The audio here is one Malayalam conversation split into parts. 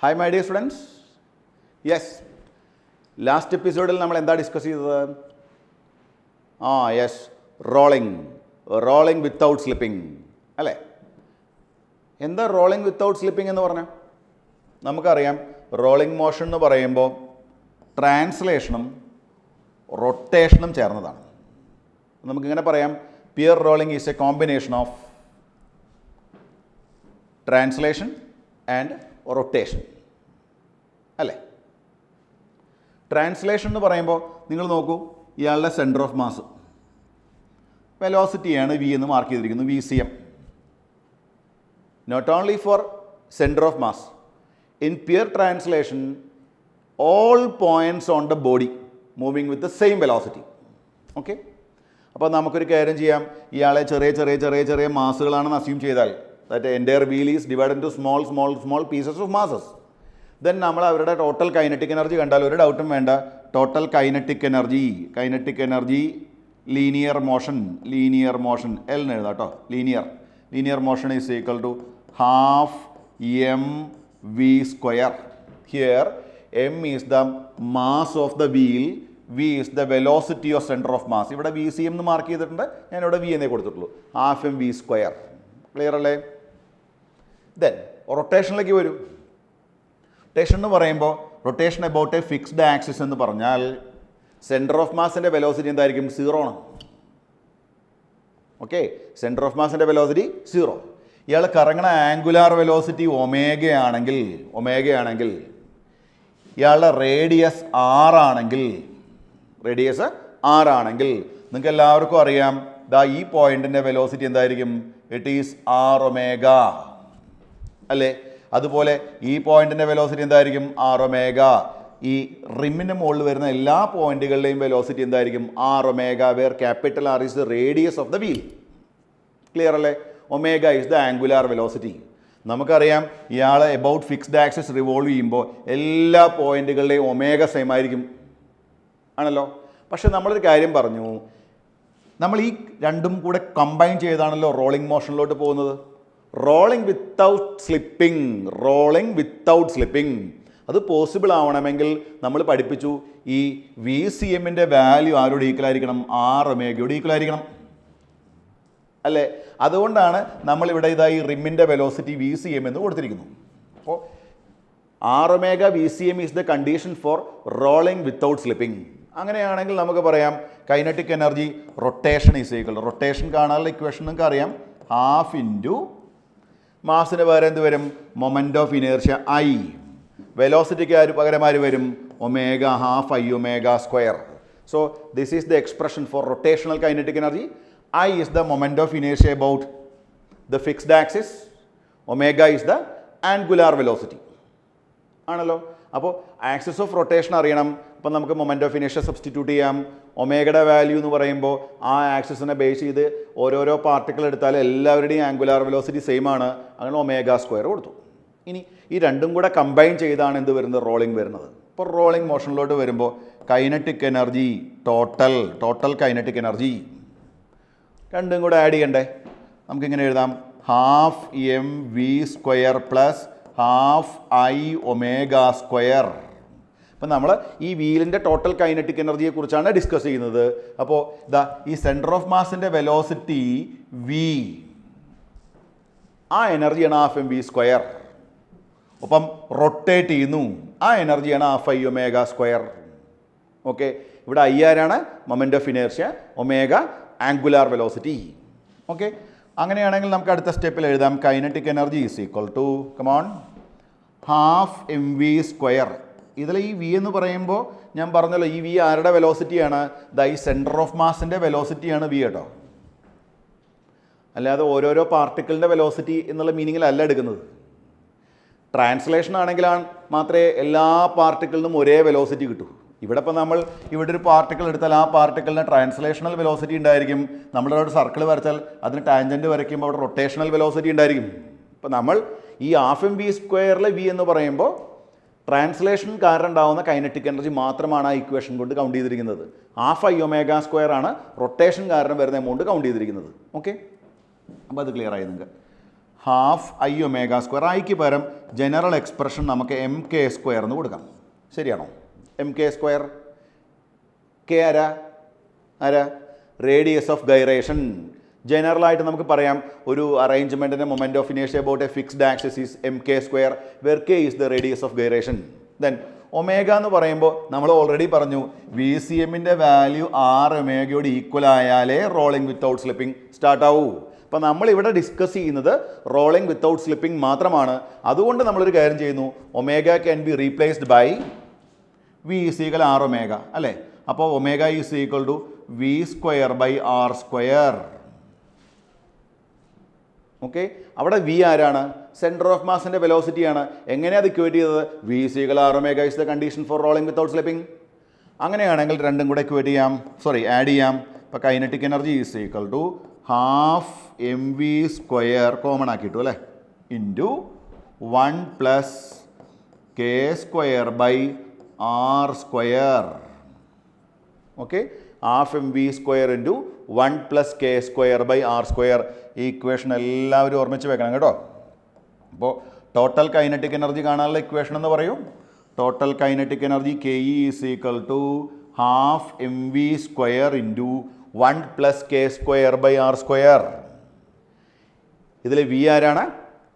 Hi my dear students. Yes, last episode നമ്മൾ എന്താ ഡിസ്കസ് ചെയ്തത്? യെസ്, റോളിംഗ് വിത്തൗട്ട് സ്ലിപ്പിംഗ് അല്ലേ? എന്താ റോളിംഗ് വിത്തൗട്ട് സ്ലിപ്പിംഗ് എന്ന് പറഞ്ഞാൽ? നമുക്കറിയാം റോളിംഗ് മോഷൻ എന്ന് പറയുമ്പോൾ ട്രാൻസ്ലേഷനും റൊട്ടേഷനും ചേർന്നതാണ്. നമുക്കിങ്ങനെ പറയാം, pure rolling is a combination of translation and rotation അല്ലേ? ട്രാൻസ്ലേഷൻ എന്ന് പറയുമ്പോൾ നിങ്ങൾ നോക്കൂ, ഇയാളുടെ സെൻറ്റർ ഓഫ് മാസ് വെലോസിറ്റിയാണ് വി എന്ന് മാർക്ക് ചെയ്തിരിക്കുന്നു, V C M. Not only for centre of mass, in pure translation all points on the body moving with the same velocity. Okay, അപ്പോൾ നമുക്കൊരു കാര്യം ചെയ്യാം, ഇയാളെ ചെറിയ മാസുകളാണെന്ന് അസ്യൂം ചെയ്താൽ, that entire wheel is divided into small pieces of masses. Then നമ്മൾ അവരുടെ ടോട്ടൽ കൈനറ്റിക് എനർജി കണ്ടാൽ ഒരു ഡൗട്ടും വേണ്ട. Total kinetic energy linear motion L എന്ന് എഴുതാം കേട്ടോ. Linear motion is equal to half M V square. Here M is the mass of the wheel, V is the velocity of centre of mass. ഇവിടെ വി സി എം എന്ന് മാർക്ക് ചെയ്തിട്ടുണ്ട്, ഞാനിവിടെ വി എന്നേ കൊടുത്തിട്ടുള്ളൂ. Half M V square. Clear അല്ലേ? ദെൻ റൊട്ടേഷനിലേക്ക് വരും. റൊട്ടേഷൻ എന്ന് പറയുമ്പോൾ rotation about a fixed axis എന്ന് പറഞ്ഞാൽ സെൻറ്റർ ഓഫ് മാസിൻ്റെ വെലോസിറ്റി എന്തായിരിക്കും? 0 ആണ്. ഓക്കെ, സെൻറ്റർ ഓഫ് മാസിൻ്റെ വെലോസിറ്റി 0. ഇയാൾ കറങ്ങണ ആംഗുലാർ വെലോസിറ്റി ഒമേഗയാണെങ്കിൽ ഇയാളുടെ റേഡിയസ് r ആണെങ്കിൽ നിങ്ങൾക്ക് എല്ലാവർക്കും അറിയാം, ദാ ഈ പോയിന്റിൻ്റെ വെലോസിറ്റി എന്തായിരിക്കും? ഇറ്റ് ഈസ് r ഒമേഗ അല്ലേ? അതുപോലെ ഈ പോയിന്റിൻ്റെ വെലോസിറ്റി എന്തായിരിക്കും? r omega. ഈ റിമിന് മുകളിൽ വരുന്ന എല്ലാ പോയിന്റുകളുടെയും വെലോസിറ്റി എന്തായിരിക്കും? r omega, where capital R is the radius of the wheel. Clear അല്ലേ? Omega is the angular velocity. നമുക്കറിയാം ഇയാൾ എബൌട്ട് ഫിക്സ്ഡ് ആക്സിസ് റിവോൾവ് ചെയ്യുമ്പോൾ എല്ലാ പോയിന്റുകളുടെയും ഒമേഗ സെയിം ആയിരിക്കും ആണല്ലോ. പക്ഷെ നമ്മളൊരു കാര്യം പറഞ്ഞു, നമ്മൾ ഈ രണ്ടും കൂടെ കമ്പൈൻ ചെയ്താണല്ലോ റോളിംഗ് മോഷനിലോട്ട് പോകുന്നത്. റോളിംഗ് വിത്തൗട്ട് സ്ലിപ്പിംഗ് അത് പോസിബിൾ ആവണമെങ്കിൽ നമ്മൾ പഠിപ്പിച്ചു, ഈ വി സി എമ്മിൻ്റെ വാല്യൂ ആരോട് ഈക്വൽ ആയിരിക്കണം? r ഒമേഗയോട് ഈക്വൽ ആയിരിക്കണം അല്ലേ? അതുകൊണ്ടാണ് നമ്മളിവിടെ ഇതായി റിമ്മിൻ്റെ വെലോസിറ്റി വി സി എം എന്ന് കൊടുത്തിരിക്കുന്നു. അപ്പോൾ r omega V C M is the condition for rolling without slipping. അങ്ങനെയാണെങ്കിൽ നമുക്ക് പറയാം kinetic energy rotation is equal, rotation കാണാനുള്ള ഇക്വേഷൻ നിങ്ങൾക്ക് അറിയാം, ഹാഫ് ഇൻറ്റു മാസിന് പകരം എന്ത് വരും? Moment of inertia I. വെലോസിറ്റിക്ക് പകരം ആര് വരും? Omega, half I omega square. So this is the expression for rotational kinetic energy. I is the moment of inertia about the fixed axis, omega is the angular velocity ആണല്ലോ. അപ്പോൾ ആക്സിസ് ഓഫ് റൊട്ടേഷൻ അറിയണം. അപ്പം നമുക്ക് മൊമെൻ്റ് ഓഫ് ഇനേർഷ്യ സബ്സ്റ്റിറ്റ്യൂട്ട് ചെയ്യാം. ഒമേഗയുടെ വാല്യൂ എന്ന് പറയുമ്പോൾ ആ ആക്സിസിനെ ബേസ് ചെയ്ത് ഓരോരോ പാർട്ടിക്കിൾ എടുത്താൽ എല്ലാവരുടെയും ആംഗുലാർ വെലോസിറ്റി സെയിം ആണ്. അങ്ങനെ ഒമേഗ സ്ക്വയർ കൊടുത്തു. ഇനി ഈ രണ്ടും കൂടെ കമ്പൈൻ ചെയ്താണ് എന്ത് വരുന്നത്? റോളിംഗ് വരുന്നത്. ഇപ്പോൾ റോളിംഗ് മോഷനിലോട്ട് വരുമ്പോൾ kinetic energy total kinetic energy രണ്ടും കൂടെ ആഡ് ചെയ്യണ്ടേ? നമുക്കിങ്ങനെ എഴുതാം, half M V square plus half I omega square. അപ്പം നമ്മൾ ഈ വീലിൻ്റെ ടോട്ടൽ കൈനറ്റിക് എനർജിയെ കുറിച്ചാണ് ഡിസ്കസ് ചെയ്യുന്നത്. അപ്പോൾ ഇതാ ഈ സെൻറ്റർ ഓഫ് മാസിൻ്റെ വെലോസിറ്റി വി, ആ എനർജിയാണ് ഹാഫ് എം വി സ്ക്വയർ. ഒപ്പം റൊട്ടേറ്റ് ചെയ്യുന്നു, ആ എനർജിയാണ് half I omega square. Okay, ഇവിടെ ഐ ആരാണ്? Moment of inertia, omega angular velocity. Okay, അങ്ങനെയാണെങ്കിൽ നമുക്ക് അടുത്ത സ്റ്റെപ്പിൽ എഴുതാം, kinetic energy is equal to come on half M V square. ഇതിൽ ഈ വി എന്ന് പറയുമ്പോൾ ഞാൻ പറഞ്ഞല്ലോ, ഈ വി ആരുടെ വെലോസിറ്റിയാണ്? ദാ ഈ സെൻറ്റർ ഓഫ് മാസിൻ്റെ വെലോസിറ്റിയാണ് വി കേട്ടോ. അല്ലാതെ ഓരോരോ പാർട്ടിക്കിളിൻ്റെ വെലോസിറ്റി എന്നുള്ള മീനിങ്ങിലല്ല എടുക്കുന്നത്. ട്രാൻസ്ലേഷൻ ആണെങ്കിലാണ് മാത്രമേ എല്ലാ പാർട്ടിക്കിളിനും ഒരേ വെലോസിറ്റി കിട്ടൂ. ഇവിടെ ഇപ്പോൾ നമ്മൾ ഇവിടെ ഒരു പാർട്ടിക്കിൾ എടുത്താൽ ആ പാർട്ടിക്കിളിന് ട്രാൻസ്ലേഷണൽ വെലോസിറ്റി ഉണ്ടായിരിക്കും. നമ്മളിവിടെ ഒരു സർക്കിൾ വരച്ചാൽ അതിന് ടാൻജൻറ്റ് വരയ്ക്കുമ്പോൾ അവിടെ റൊട്ടേഷണൽ വെലോസിറ്റി ഉണ്ടായിരിക്കും. ഇപ്പോൾ നമ്മൾ ഈ ഹാഫ് എം വി സ്ക്വയറിലെ വി എന്ന് പറയുമ്പോൾ ട്രാൻസ്ലേഷൻ കാരണം ഉണ്ടാകുന്ന കൈനറ്റിക് എനർജി മാത്രമാണ് ആ ഇക്വേഷൻ കൊണ്ട് കൗണ്ട് ചെയ്തിരിക്കുന്നത്. ഹാഫ് ഐ ഒമേഗ സ്ക്വയർ ആണ് റൊട്ടേഷൻ കാരണം വരുന്ന എമൗണ്ട് കൗണ്ട് ചെയ്തിരിക്കുന്നത്. ഓക്കെ, അപ്പോൾ അത് ക്ലിയർ ആയി നിങ്ങൾക്ക്. Half I omega square. ഐക്ക് പകരം ജനറൽ എക്സ്പ്രഷൻ നമുക്ക് എം കെ സ്ക്വയർ എന്ന് കൊടുക്കാം. ശരിയാണോ? M K square. കെ ആരാ? Radius of gyration. ജനറലായിട്ട് നമുക്ക് പറയാം ഒരു അറേഞ്ച്മെൻറ്റിൻ്റെ മൊമെൻറ്റ് ഓഫ് ഇനേഷ്യ about a fixed axis is M K square where K is the radius of gyration. Then omega എന്ന് പറയുമ്പോൾ നമ്മൾ ഓൾറെഡി പറഞ്ഞു വി സി എമ്മിൻ്റെ വാല്യൂ ആർ ഒമേഗയോട് ഈക്വൽ ആയാലേ റോളിംഗ് വിത്തൗട്ട് സ്ലിപ്പിംഗ് സ്റ്റാർട്ട് ആവൂ. അപ്പോൾ നമ്മളിവിടെ ഡിസ്കസ് ചെയ്യുന്നത് റോളിംഗ് വിത്തൗട്ട് സ്ലിപ്പിംഗ് മാത്രമാണ്. അതുകൊണ്ട് നമ്മളൊരു കാര്യം ചെയ്യുന്നു, omega can be replaced by V is equal R omega അല്ലേ. അപ്പോൾ omega is equal to V square by R square. Okay, അവിടെ വി ആരാണ്? സെൻറ്റർ ഓഫ് മാസിൻ്റെ വെലോസിറ്റിയാണ്. എങ്ങനെയാണ് അത് ഇക്വേറ്റ് ചെയ്തത്? V is equal R omega is the condition for rolling without slipping. അങ്ങനെയാണെങ്കിൽ രണ്ടും കൂടെ ഇക്വേറ്റ് ചെയ്യാം, ആഡ് ചെയ്യാം. ഇപ്പോൾ kinetic energy is equal to half M V square common ആക്കിയിട്ടു അല്ലേ, into 1 plus K square by R square. Okay, half M V square into 1 plus K square by R square. ഈ ഇക്വേഷൻ എല്ലാവരും ഓർമ്മിച്ച് വെക്കണം കേട്ടോ. അപ്പോൾ ടോട്ടൽ കൈനറ്റിക് എനർജി കാണാനുള്ള ഇക്വേഷൻ എന്ന് പറയും total kinetic energy K E is equal to half M V square into 1 plus K square by R square. ഇതിൽ വി ആരാണ്?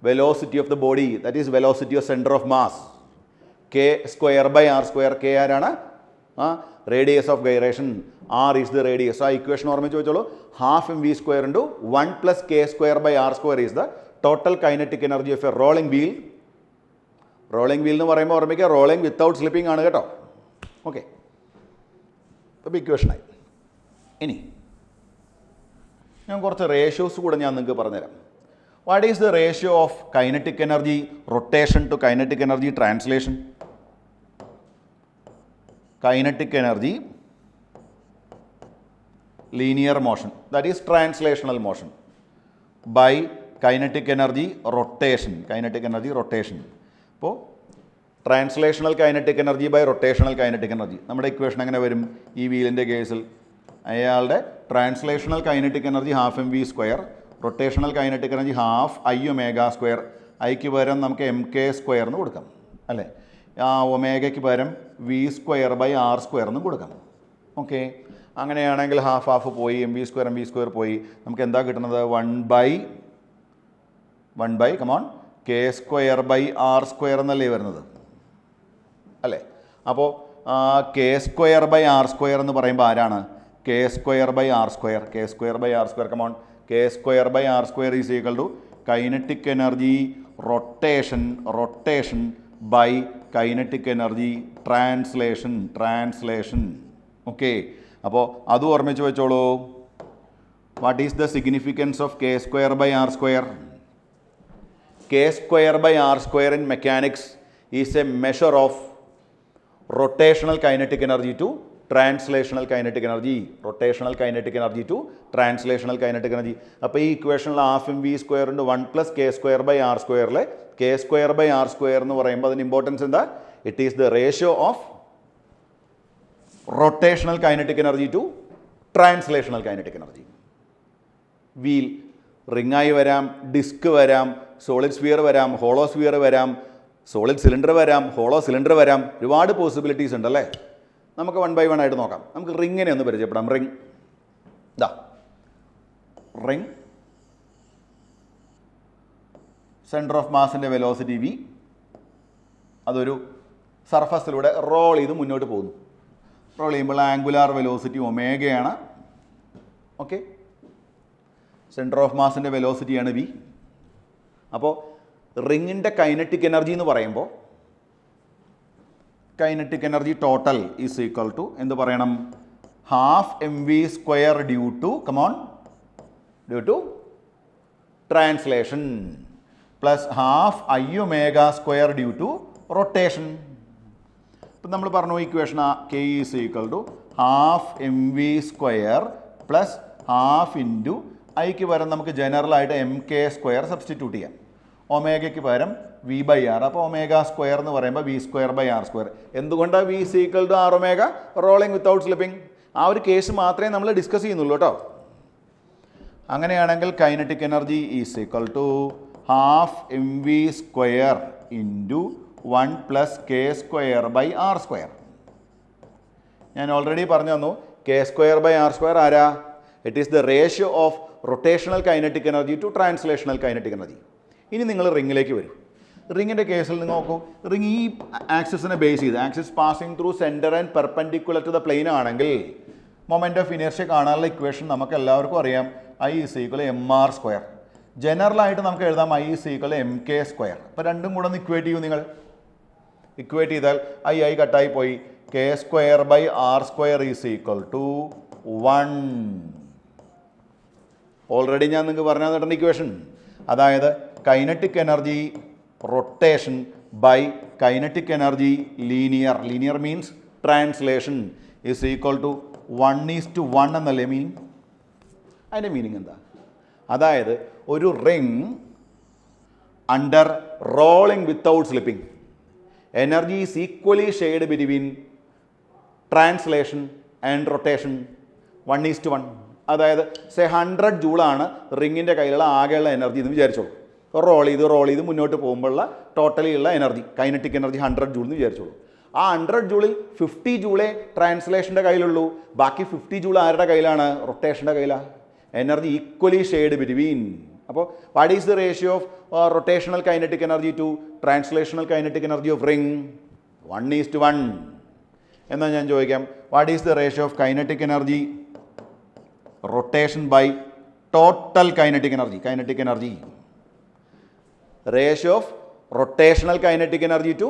Velocity of the body, that is velocity of centre of mass. K square by R square, K ആരാണ്? Radius of gyration, R is the radius. ആ ഇക്വേഷൻ ഓർമ്മിച്ച് വെച്ചോളൂ. Half M V square into 1 plus K square by R square is the total kinetic energy of a rolling wheel. Rolling wheel എന്ന് പറയുമ്പോൾ ഓർമ്മിക്കുക റോളിംഗ് വിത്തൗട്ട് സ്ലിപ്പിംഗ് ആണ് കേട്ടോ. ഓക്കെ, അപ്പോൾ ഇക്വേഷനായി. ഇനി ഞാൻ കുറച്ച് റേഷ്യോസ് കൂടെ ഞാൻ നിങ്ങൾക്ക് പറഞ്ഞുതരാം. What is the ratio of kinetic energy rotation to kinetic energy translation? Kinetic energy linear motion, that is translational motion, by kinetic energy rotation. Kinetic energy rotation. അപ്പോൾ translational kinetic energy by rotational kinetic energy. നമ്മുടെ ഇക്വേഷൻ എങ്ങനെ വരും? ഈ വീലിൻ്റെ കേസിൽ അയാളുടെ translational kinetic energy half M V square, rotational kinetic energy half I omega square. ഐക്ക് പകരം നമുക്ക് എം കെ സ്ക്വയർ എന്ന് കൊടുക്കാം അല്ലേ. ആ ഒമേഗയ്ക്ക് പകരം V square by R square എന്നും കൊടുക്കാം. ഓക്കെ, അങ്ങനെയാണെങ്കിൽ ഹാഫ് ഹാഫ് പോയി, എം വി സ്ക്വയർ പോയി. നമുക്ക് എന്താ കിട്ടുന്നത്? 1 by come on K square by R square എന്നല്ലേ വരുന്നത് അല്ലേ. അപ്പോൾ K square by R square എന്ന് പറയുമ്പോൾ ആരാണ്? K square by R square. K square by R square, come on, K square by R square is equal to kinetic energy rotation by kinetic energy translation. Okay, അപ്പോൾ അത് ഓർമ്മിച്ച് വെച്ചോളൂ. What is the significance of K square by R square? K square by R square in mechanics is a measure of rotational kinetic energy to translational kinetic energy. Rotational kinetic energy to translational kinetic energy. അപ്പോൾ ഈ ഇക്വേഷനിൽ ഹാഫ് എം വി സ്ക്വയർ ഉണ്ട് 1 plus K square by R സ്ക്വയറിലെ K square by R square എന്ന് പറയുമ്പോൾ അതിന് ഇമ്പോർട്ടൻസ് എന്താ? It is the ratio of rotational kinetic energy to translational kinetic energy. Wheel റിങ്ങായി വരാം, ഡിസ്ക് വരാം, സോളിഡ് സ്ഫിയർ വരാം, ഹോളോ സ്ഫിയർ വരാം, സോളിഡ് സിലിണ്ടർ വരാം, ഹോളോ സിലിണ്ടർ വരാം. ഒരുപാട് പോസിബിലിറ്റീസ് ഉണ്ടല്ലേ. നമുക്ക് 1 ബൈ 1 ആയിട്ട് നോക്കാം. നമുക്ക് റിങ്ങിനെ ഒന്ന് പരിചയപ്പെടാം. റിങ് സെൻറ്റർ ഓഫ് മാസിൻ്റെ വെലോസിറ്റി വി, അതൊരു സർഫസിലൂടെ റോൾ ചെയ്ത് മുന്നോട്ട് പോകുന്നു. റോൾ ചെയ്യുമ്പോൾ ആംഗുലാർ വെലോസിറ്റി ഒമേഗയാണ്. ഓക്കെ, സെൻറ്റർ ഓഫ് മാസിൻ്റെ വെലോസിറ്റിയാണ് വി. അപ്പോൾ റിങ്ങിൻ്റെ കൈനറ്റിക് എനർജി എന്ന് പറയുമ്പോൾ kinetic energy total is equal to എന്ത് പറയണം? Half M V square due to translation plus half I omega square due to rotation. ഇപ്പം നമ്മൾ പറഞ്ഞു equation K is equal to half M V square plus half into ഐക്ക് പകരം നമുക്ക് ജനറലായിട്ട് എം കെ സ്ക്വയർ സബ്സ്റ്റിറ്റ്യൂട്ട് ചെയ്യാം. ഒമേഗയ്ക്ക് പകരം വി ബൈ ആർ. അപ്പോൾ ഒമേഗ സ്ക്വയർ എന്ന് പറയുമ്പോൾ V square by R square. എന്തുകൊണ്ടാണ് V is equal to R omega? Rolling without slipping. ആ ഒരു കേസ് മാത്രമേ നമ്മൾ ഡിസ്കസ് ചെയ്യുന്നുള്ളൂ കേട്ടോ. അങ്ങനെയാണെങ്കിൽ kinetic energy is equal to half M V square into 1 plus K square by R square. ഞാൻ ഓൾറെഡി പറഞ്ഞു തന്നു K square by R square ആരാ? It is the ratio of rotational kinetic energy to translational kinetic energy. ഇനി നിങ്ങൾ റിങ്ങിലേക്ക് വരും. റിങ്ങിൻ്റെ കേസിൽ നിങ്ങൾ നോക്കൂ, റിങ് ഈ ആക്സിസിനെ ബേസ് ചെയ്ത് axis passing through centre and perpendicular to the plane ആണെങ്കിൽ മൊമെൻ്റ് ഓഫ് ഇനേർഷ്യ കാണാനുള്ള ഇക്വേഷൻ നമുക്ക് എല്ലാവർക്കും അറിയാം. I is equal M R square. ജനറലായിട്ട് നമുക്ക് എഴുതാം I is equal M K square. അപ്പോൾ രണ്ടും കൂടെ ഒന്ന് ഇക്വേറ്റ് ചെയ്യൂ. നിങ്ങൾ ഇക്വേറ്റ് ചെയ്താൽ ഐ കട്ടായി പോയി. K square by R square is equal to 1. Already ഞാൻ നിങ്ങൾക്ക് പറഞ്ഞു തന്നിട്ടുണ്ട് ഇക്വേഷൻ. അതായത് kinetic energy rotation by kinetic energy linear. Linear means translation is equal to 1:1 എന്നല്ലേ മീൻ? അതിൻ്റെ മീനിങ് എന്താ? അതായത് ഒരു ring under rolling without slipping, energy is equally shared between translation and rotation 1:1. അതായത് 100 ജൂളാണ് റിങ്ങിൻ്റെ കയ്യിലുള്ള ആകെയുള്ള എനർജി എന്ന് വിചാരിച്ചോളൂ. റോൾ ചെയ്ത് മുന്നോട്ട് പോകുമ്പോഴുള്ള ടോട്ടലി ഉള്ള എനർജി, കൈനറ്റിക് എനർജി 100 ജൂൾ എന്ന് വിചാരിച്ചോളൂ. ആ 100 ജൂളിൽ 50 ജൂളേ ട്രാൻസ്ലേഷൻ്റെ കയ്യിലുള്ളൂ. ബാക്കി 50 ജൂൾ ആരുടെ കയ്യിലാണ്? റൊട്ടേഷൻ്റെ കയ്യിലാണ്. Energy equally shared between. അപ്പോൾ what is the ratio of rotational kinetic energy to translational kinetic energy of ring? 1:1. എന്നാൽ ഞാൻ ചോദിക്കാം, what is the ratio of kinetic energy rotation by total kinetic energy? Kinetic energy ratio of rotational kinetic energy to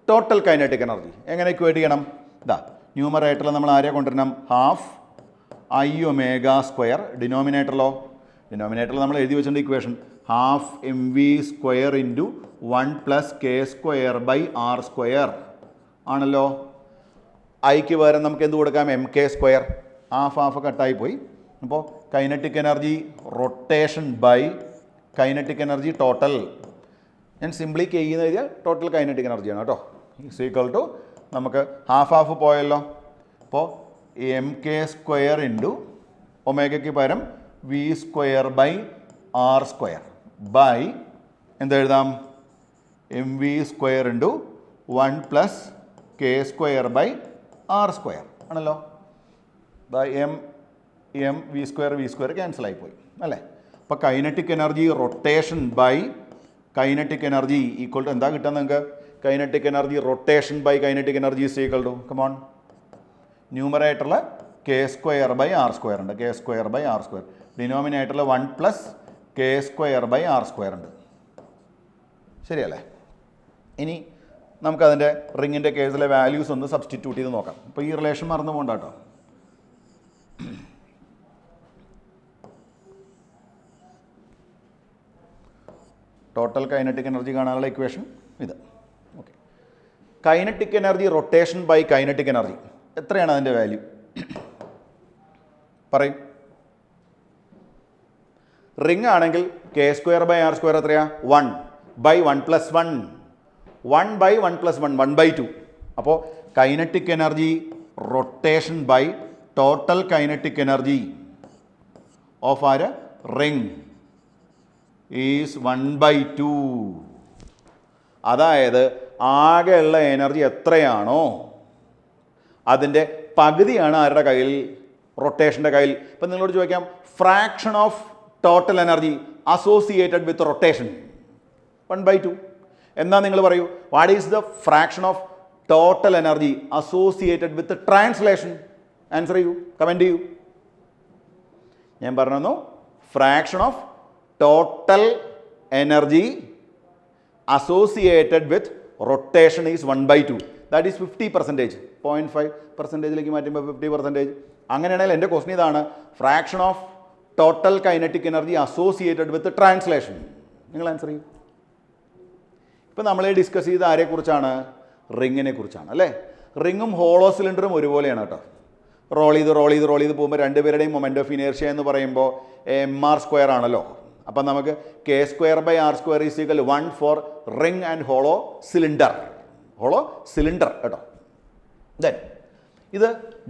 total kinetic energy എങ്ങനെ ഇക്വേറ്റ് ചെയ്യണം? ഇതാ ന്യൂമറേറ്ററിൽ നമ്മൾ ആരെ കൊണ്ടുവരണം? Half I omega square. ഡിനോമിനേറ്ററിലോ? ഡിനോമിനേറ്ററിൽ നമ്മൾ എഴുതി വെച്ചിട്ടുണ്ട് equation half M V square into 1 plus K square by R square ആണല്ലോ. ഐക്ക് പകരം നമുക്ക് എന്ത് കൊടുക്കാം? M K square. ഹാഫ് കട്ടായി പോയി. അപ്പോൾ kinetic energy rotation by kinetic energy total. ഞാൻ സിംപ്ലി കെ എന്ന് എഴുതിയാൽ ടോട്ടൽ കൈനറ്റിക് എനർജിയാണ് കേട്ടോ. ഈസ് ഈക്വൽ ടു നമുക്ക് ഹാഫ് പോയല്ലോ. അപ്പോൾ എം കെ സ്ക്വയർ ഇൻറ്റു ഒമേഗയ്ക്ക് പകരം V square by R square by എന്തെഴുതാം? M V square into 1 plus K square by R square ആണല്ലോ. എം വി സ്ക്വയർ ക്യാൻസൽ ആയിപ്പോയി അല്ലേ. അപ്പോൾ kinetic energy rotation by kinetic energy equal to എന്താ കിട്ടുക നിങ്ങൾക്ക്? Kinetic energy rotation by kinetic energy is equal to come on ന്യൂമറേറ്ററിൽ K square by R square ഉണ്ട്. K square by R square. ഡിനോമിനേറ്ററിൽ 1 plus K square by R square ഉണ്ട്. ശരിയല്ലേ? ഇനി നമുക്കതിൻ്റെ റിങ്ങിൻ്റെ കേസിലെ വാല്യൂസ് ഒന്ന് സബ്സ്റ്റിറ്റ്യൂട്ട് ചെയ്ത് നോക്കാം. അപ്പോൾ ഈ റിലേഷൻ മറന്നു പോകണ്ട കേട്ടോ. ടോട്ടൽ കൈനറ്റിക് എനർജി കാണാനുള്ള ഇക്വേഷൻ ഇത്. Okay, kinetic energy rotation by kinetic energy എത്രയാണ് അതിൻ്റെ വാല്യൂ? പറയും. റിംഗ് ആണെങ്കിൽ K square by R square എത്രയാ? 1 ബൈ 1 പ്ലസ് 1. 1 by 1 plus 1 1/2. അപ്പോൾ kinetic energy rotation by total kinetic energy of ആര് റിംഗ് ഈസ് 1/2. അതായത് ആകെയുള്ള എനർജി എത്രയാണോ അതിൻ്റെ പകുതിയാണ് ആരുടെ കയ്യിൽ? റൊട്ടേഷൻ്റെ കയ്യിൽ. ഇപ്പം നിങ്ങളോട് ചോദിക്കാം, fraction of total energy associated with rotation 1/2. എന്നാ നിങ്ങൾ പറയൂ, what is the fraction of total energy associated with translation? Answer ചെയ്യൂ, കമൻറ്റ് ചെയ്യൂ. ഞാൻ പറഞ്ഞു, fraction of total energy associated with rotation is 1/2. That is 50%. 0.5%ലേക്ക് മാറ്റുമ്പോൾ 50%. അങ്ങനെയാണെങ്കിൽ എൻ്റെ ക്വസ്റ്റൻ ഇതാണ്, fraction of total kinetic energy associated with translation. നിങ്ങൾ ആൻസർ ചെയ്യും. ഇപ്പം നമ്മൾ ഡിസ്കസ് ചെയ്ത ആരെക്കുറിച്ചാണ്? റിങ്ങിനെ കുറിച്ചാണ് അല്ലേ. റിങ്ങും ഹോളോ സിലിണ്ടറും ഒരുപോലെയാണ് കേട്ടോ. റോൾ ചെയ്ത് പോകുമ്പോൾ രണ്ടുപേരുടെയും മൊമെൻ്റ് ഓഫ് ഇനേർഷ്യ എന്ന് പറയുമ്പോൾ mr² ആണല്ലോ. അപ്പം നമുക്ക് K square by R square is equal 1 for ring and hollow cylinder കേട്ടോ. ദെൻ ഇത്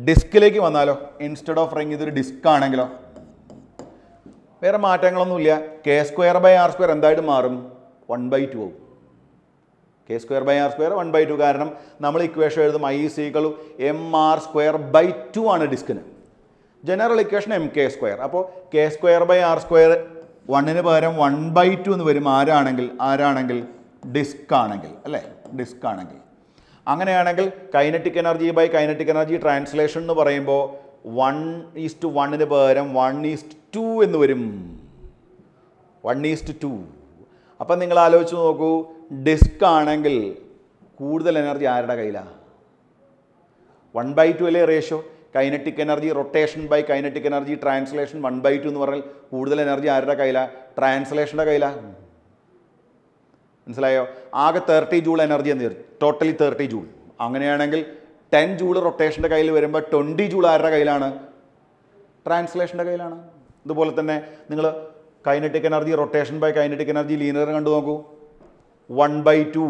ഡിസ്കിലേക്ക് വന്നാലോ, ഇൻസ്റ്റെഡ് ഓഫ് റിംഗ് ഇതൊരു ഡിസ്ക് ആണെങ്കിലോ വേറെ മാറ്റങ്ങളൊന്നുമില്ല. K square by R square എന്തായിട്ട് മാറും? 1/2 ആവും. k²/r², 1/2. കാരണം നമ്മൾ ഇക്വേഷൻ എഴുതും I = mr²/2 ആണ് ഡിസ്കിന്. General equation mk². അപ്പോൾ k²/r², 1ന് പകരം 1/2 എന്ന് വരും. ആരാണെങ്കിൽ ഡിസ്ക് ആണെങ്കിൽ, അല്ലേ? ഡിസ്ക് ആണെങ്കിൽ. അങ്ങനെയാണെങ്കിൽ kinetic energy by kinetic energy translation എന്ന് പറയുമ്പോൾ 1:1ന് പകരം 1:2 എന്ന് വരും. 1:2. അപ്പം നിങ്ങൾ ആലോചിച്ച് നോക്കൂ, ഡിസ്ക് ആണെങ്കിൽ കൂടുതൽ എനർജി ആരുടെ കയ്യിലാണ്? 1/2 അല്ലേ ratio? Kinetic energy rotation by kinetic energy translation 1/2 എന്ന് പറഞ്ഞാൽ കൂടുതൽ എനർജി ആരുടെ കയ്യിലാണ്? ട്രാൻസ്ലേഷൻ്റെ കയ്യിലാണ്. മനസ്സിലായോ? ആകെ 30 ജൂൾ എനർജി എന്ന് വരും, ടോട്ടലി 30 ജൂൾ. അങ്ങനെയാണെങ്കിൽ 10 ജൂൾ റൊട്ടേഷൻ്റെ കയ്യിൽ വരുമ്പോൾ 20 ജൂൾ ആരുടെ കയ്യിലാണ്? ട്രാൻസ്ലേഷൻ്റെ കയ്യിലാണ്. ഇതുപോലെ തന്നെ നിങ്ങൾ kinetic energy rotation by kinetic energy linear കണ്ടു നോക്കൂ. 1/2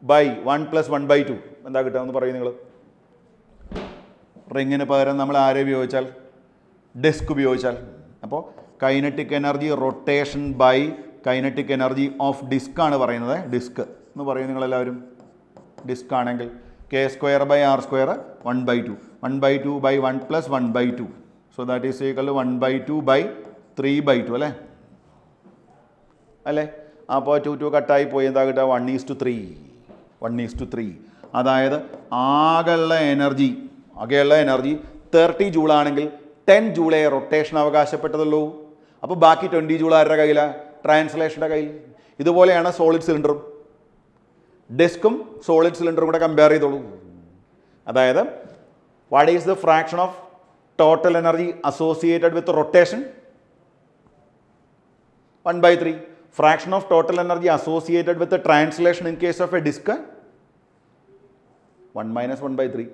ബൈ 1 + 1/2 എന്താ കിട്ടുക എന്ന് പറയും നിങ്ങൾ? റിങ്ങിന് പകരം നമ്മൾ ആരെ ഉപയോഗിച്ചാൽ? ഡിസ്ക് ഉപയോഗിച്ചാൽ. അപ്പോൾ kinetic energy rotation by kinetic energy of disc ആണ് പറയുന്നത്. ഡിസ്ക് എന്ന് പറയും നിങ്ങളെല്ലാവരും. ഡിസ്ക് ആണെങ്കിൽ k²/r², 1/2. 1/2 by 1 + 1/2. So that is equal to 1/2 by 3/2 അല്ലേ? അല്ലേ? അപ്പോൾ 2 കട്ടായി പോയി. എന്താ കിട്ടുക? 1:3. 1:3. അതായത് ആകെയുള്ള എനർജി 30 ജൂൾ ആണെങ്കിൽ 10 ജൂളേ റൊട്ടേഷൻ അവകാശപ്പെട്ടതുള്ളൂ. അപ്പോൾ ബാക്കി 20 ജൂൾ ആരുടെ കയ്യിലാണ്? ട്രാൻസ്ലേഷൻ്റെ കയ്യിൽ. ഇതുപോലെയാണ് സോളിഡ് സിലിണ്ടറും. ഡിസ്കും സോളിഡ് സിലിണ്ടറും കൂടെ കമ്പയർ ചെയ്തോളൂ. അതായത് what is the fraction of total energy associated with rotation? 1/3. Fraction of total energy associated with translation in case of a disc 1 - 1/3.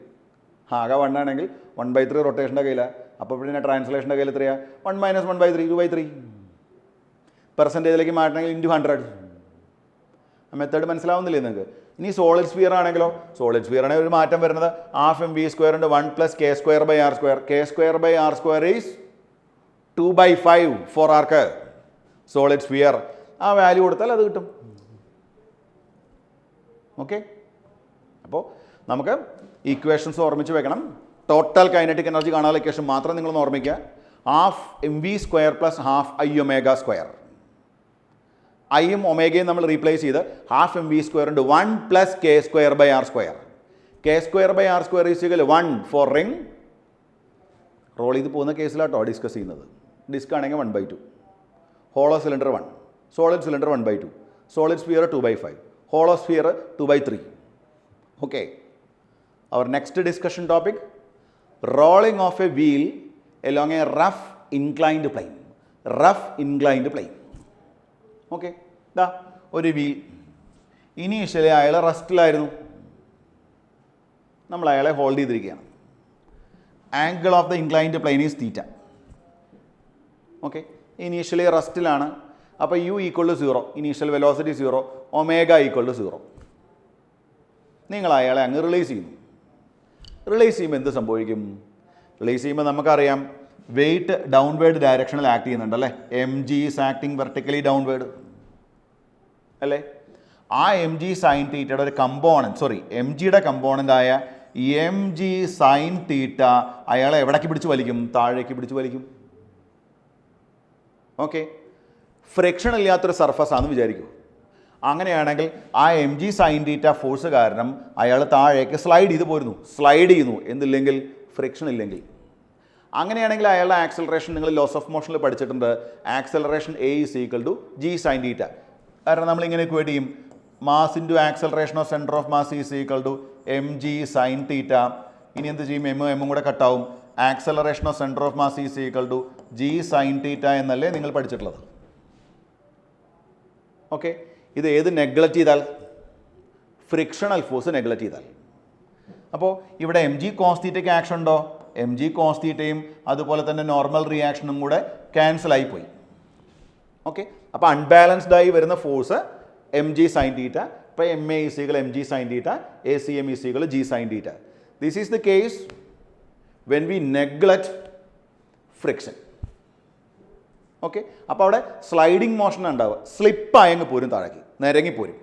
ആകെ 1 ആണെങ്കിൽ 1/3 റൊട്ടേഷൻ്റെ കയ്യിലാണ്. അപ്പോൾ പിന്നെ ട്രാൻസ്ലേഷൻ്റെ കയ്യിൽ എത്രയാണ്? 1 - 1/3, 2/3. പെർസെൻറ്റേജിലേക്ക് മാറ്റണമെങ്കിൽ × 100. മെത്തേഡ് മനസ്സിലാവുന്നില്ലേ നിങ്ങൾക്ക്? ഇനി സോളിഡ് സ്ഫിയർ ആണെങ്കിലോ? സോളിഡ് സ്ഫിയറാണെങ്കിൽ ഒരു മാറ്റം വരുന്നത് ½ mv² 1 + k²/r². k²/r² is 2/5 for ആർക്ക്? Solid sphere. ആ വാല്യൂ കൊടുത്താൽ അത് കിട്ടും. ഓക്കെ. അപ്പോൾ നമുക്ക് ഇക്വേഷൻസ് ഓർമ്മിച്ച് വെക്കണം. ടോട്ടൽ കൈനറ്റിക് എനർജി കാണാനുള്ള ഇക്വേഷൻ മാത്രം നിങ്ങളൊന്ന് ഓർമ്മിക്കുക. ½ mv² + ½ i⍵². ഐയും ഒമേഗയും നമ്മൾ റീപ്ലേസ് ചെയ്ത് ½ mv² 1 + k²/r². k²/r² is equal 1 for ring. Roll ചെയ്ത് പോകുന്ന കേസിലാട്ടോ ഡിസ്കസ് ചെയ്യുന്നത്. ഡിസ്ക് ആണെങ്കിൽ 1/2. Hollow cylinder 1, solid cylinder 1/2, solid sphere 2/5, hollow sphere 2/3. Okay. Our next discussion topic, rolling of a wheel along a rough inclined plane. Rough inclined plane. Okay. ഇതാ ഒരു വീൽ. ഇനീഷ്യലി അയാൾ റെസ്റ്റിലായിരുന്നു. നമ്മൾ അയാളെ ഹോൾഡ് ചെയ്തിരിക്കുകയാണ്. Angle of the inclined plane is theta. Okay. Initially റെസ്റ്റിലാണ്. അപ്പോൾ u = 0, ഇനീഷ്യൽ വെലോസിറ്റി 0, ഒമേഗ = 0. നിങ്ങൾ അയാളെ അങ്ങ് റിലീസ് ചെയ്യുന്നു. റിലീസ് ചെയ്യുമ്പോൾ എന്ത് സംഭവിക്കും? റിലീസ് ചെയ്യുമ്പോൾ നമുക്കറിയാം വെയിറ്റ് ഡൗൺവേർഡ് ഡയറക്ഷനിൽ ആക്ട് ചെയ്യുന്നുണ്ട് അല്ലേ? mg is acting vertically downward അല്ലേ? ആ mg sin തീറ്റയുടെ ഒരു കമ്പോണൻറ്റ്, mgയുടെ കമ്പോണൻ്റായ mg sin തീറ്റ അയാളെ എവിടേക്ക് പിടിച്ച് വലിക്കും? താഴേക്ക് പിടിച്ച് വലിക്കും. ഓക്കെ. ഫ്രിക്ഷൻ ഇല്ലാത്തൊരു സർഫസ് ആണെന്ന് വിചാരിക്കൂ. അങ്ങനെയാണെങ്കിൽ ആ mg sin തീറ്റ ഫോഴ്സ് കാരണം അയാൾ താഴേക്ക് സ്ലൈഡ് ചെയ്യുന്നു എന്നില്ലെങ്കിൽ ഫ്രിക്ഷൻ ഇല്ലെങ്കിൽ. അങ്ങനെയാണെങ്കിൽ അയാളുടെ ആക്സലറേഷൻ നിങ്ങൾ ലോസ് ഓഫ് മോഷനിൽ പഠിച്ചിട്ടുണ്ട്. Acceleration A = g sin theta. കാരണം നമ്മളിങ്ങനെ ഇക്വേറ്റ് ചെയ്യും. Mass into acceleration of centre of mass is equal to mg sin theta. ഇനി എന്ത് ചെയ്യും? എമ്മും കൂടെ കട്ടാവും. Acceleration of centre of mass is equal to g sin theta എന്നല്ലേ നിങ്ങൾ പഠിച്ചിട്ടുള്ളത്? ഓക്കെ. ഇത് ഏത് നെഗ്ലക്റ്റ് ചെയ്താൽ? ഫ്രിക്ഷണൽ ഫോഴ്സ് നെഗ്ലക്റ്റ് ചെയ്താൽ. അപ്പോൾ ഇവിടെ mg cos തീറ്റയ്ക്ക് ആക്ഷൻ ഉണ്ടോ? mg cos തീറ്റയും അതുപോലെ തന്നെ നോർമൽ റിയാക്ഷനും കൂടെ ക്യാൻസൽ ആയിപ്പോയി. ഓക്കെ. അപ്പോൾ അൺബാലൻസ്ഡ് ആയി വരുന്ന ഫോഴ്സ് mg sin തീറ്റ. ഇപ്പോൾ MA = mg sin theta, ACM = g sin theta. This is the case when we neglect friction. Okay, അപ്പോൾ അവിടെ സ്ലൈഡിങ് മോഷൻ ഉണ്ടാവുക, സ്ലിപ്പായങ്ങ് പോരും, താഴേക്ക് നിരങ്ങിപ്പോരും.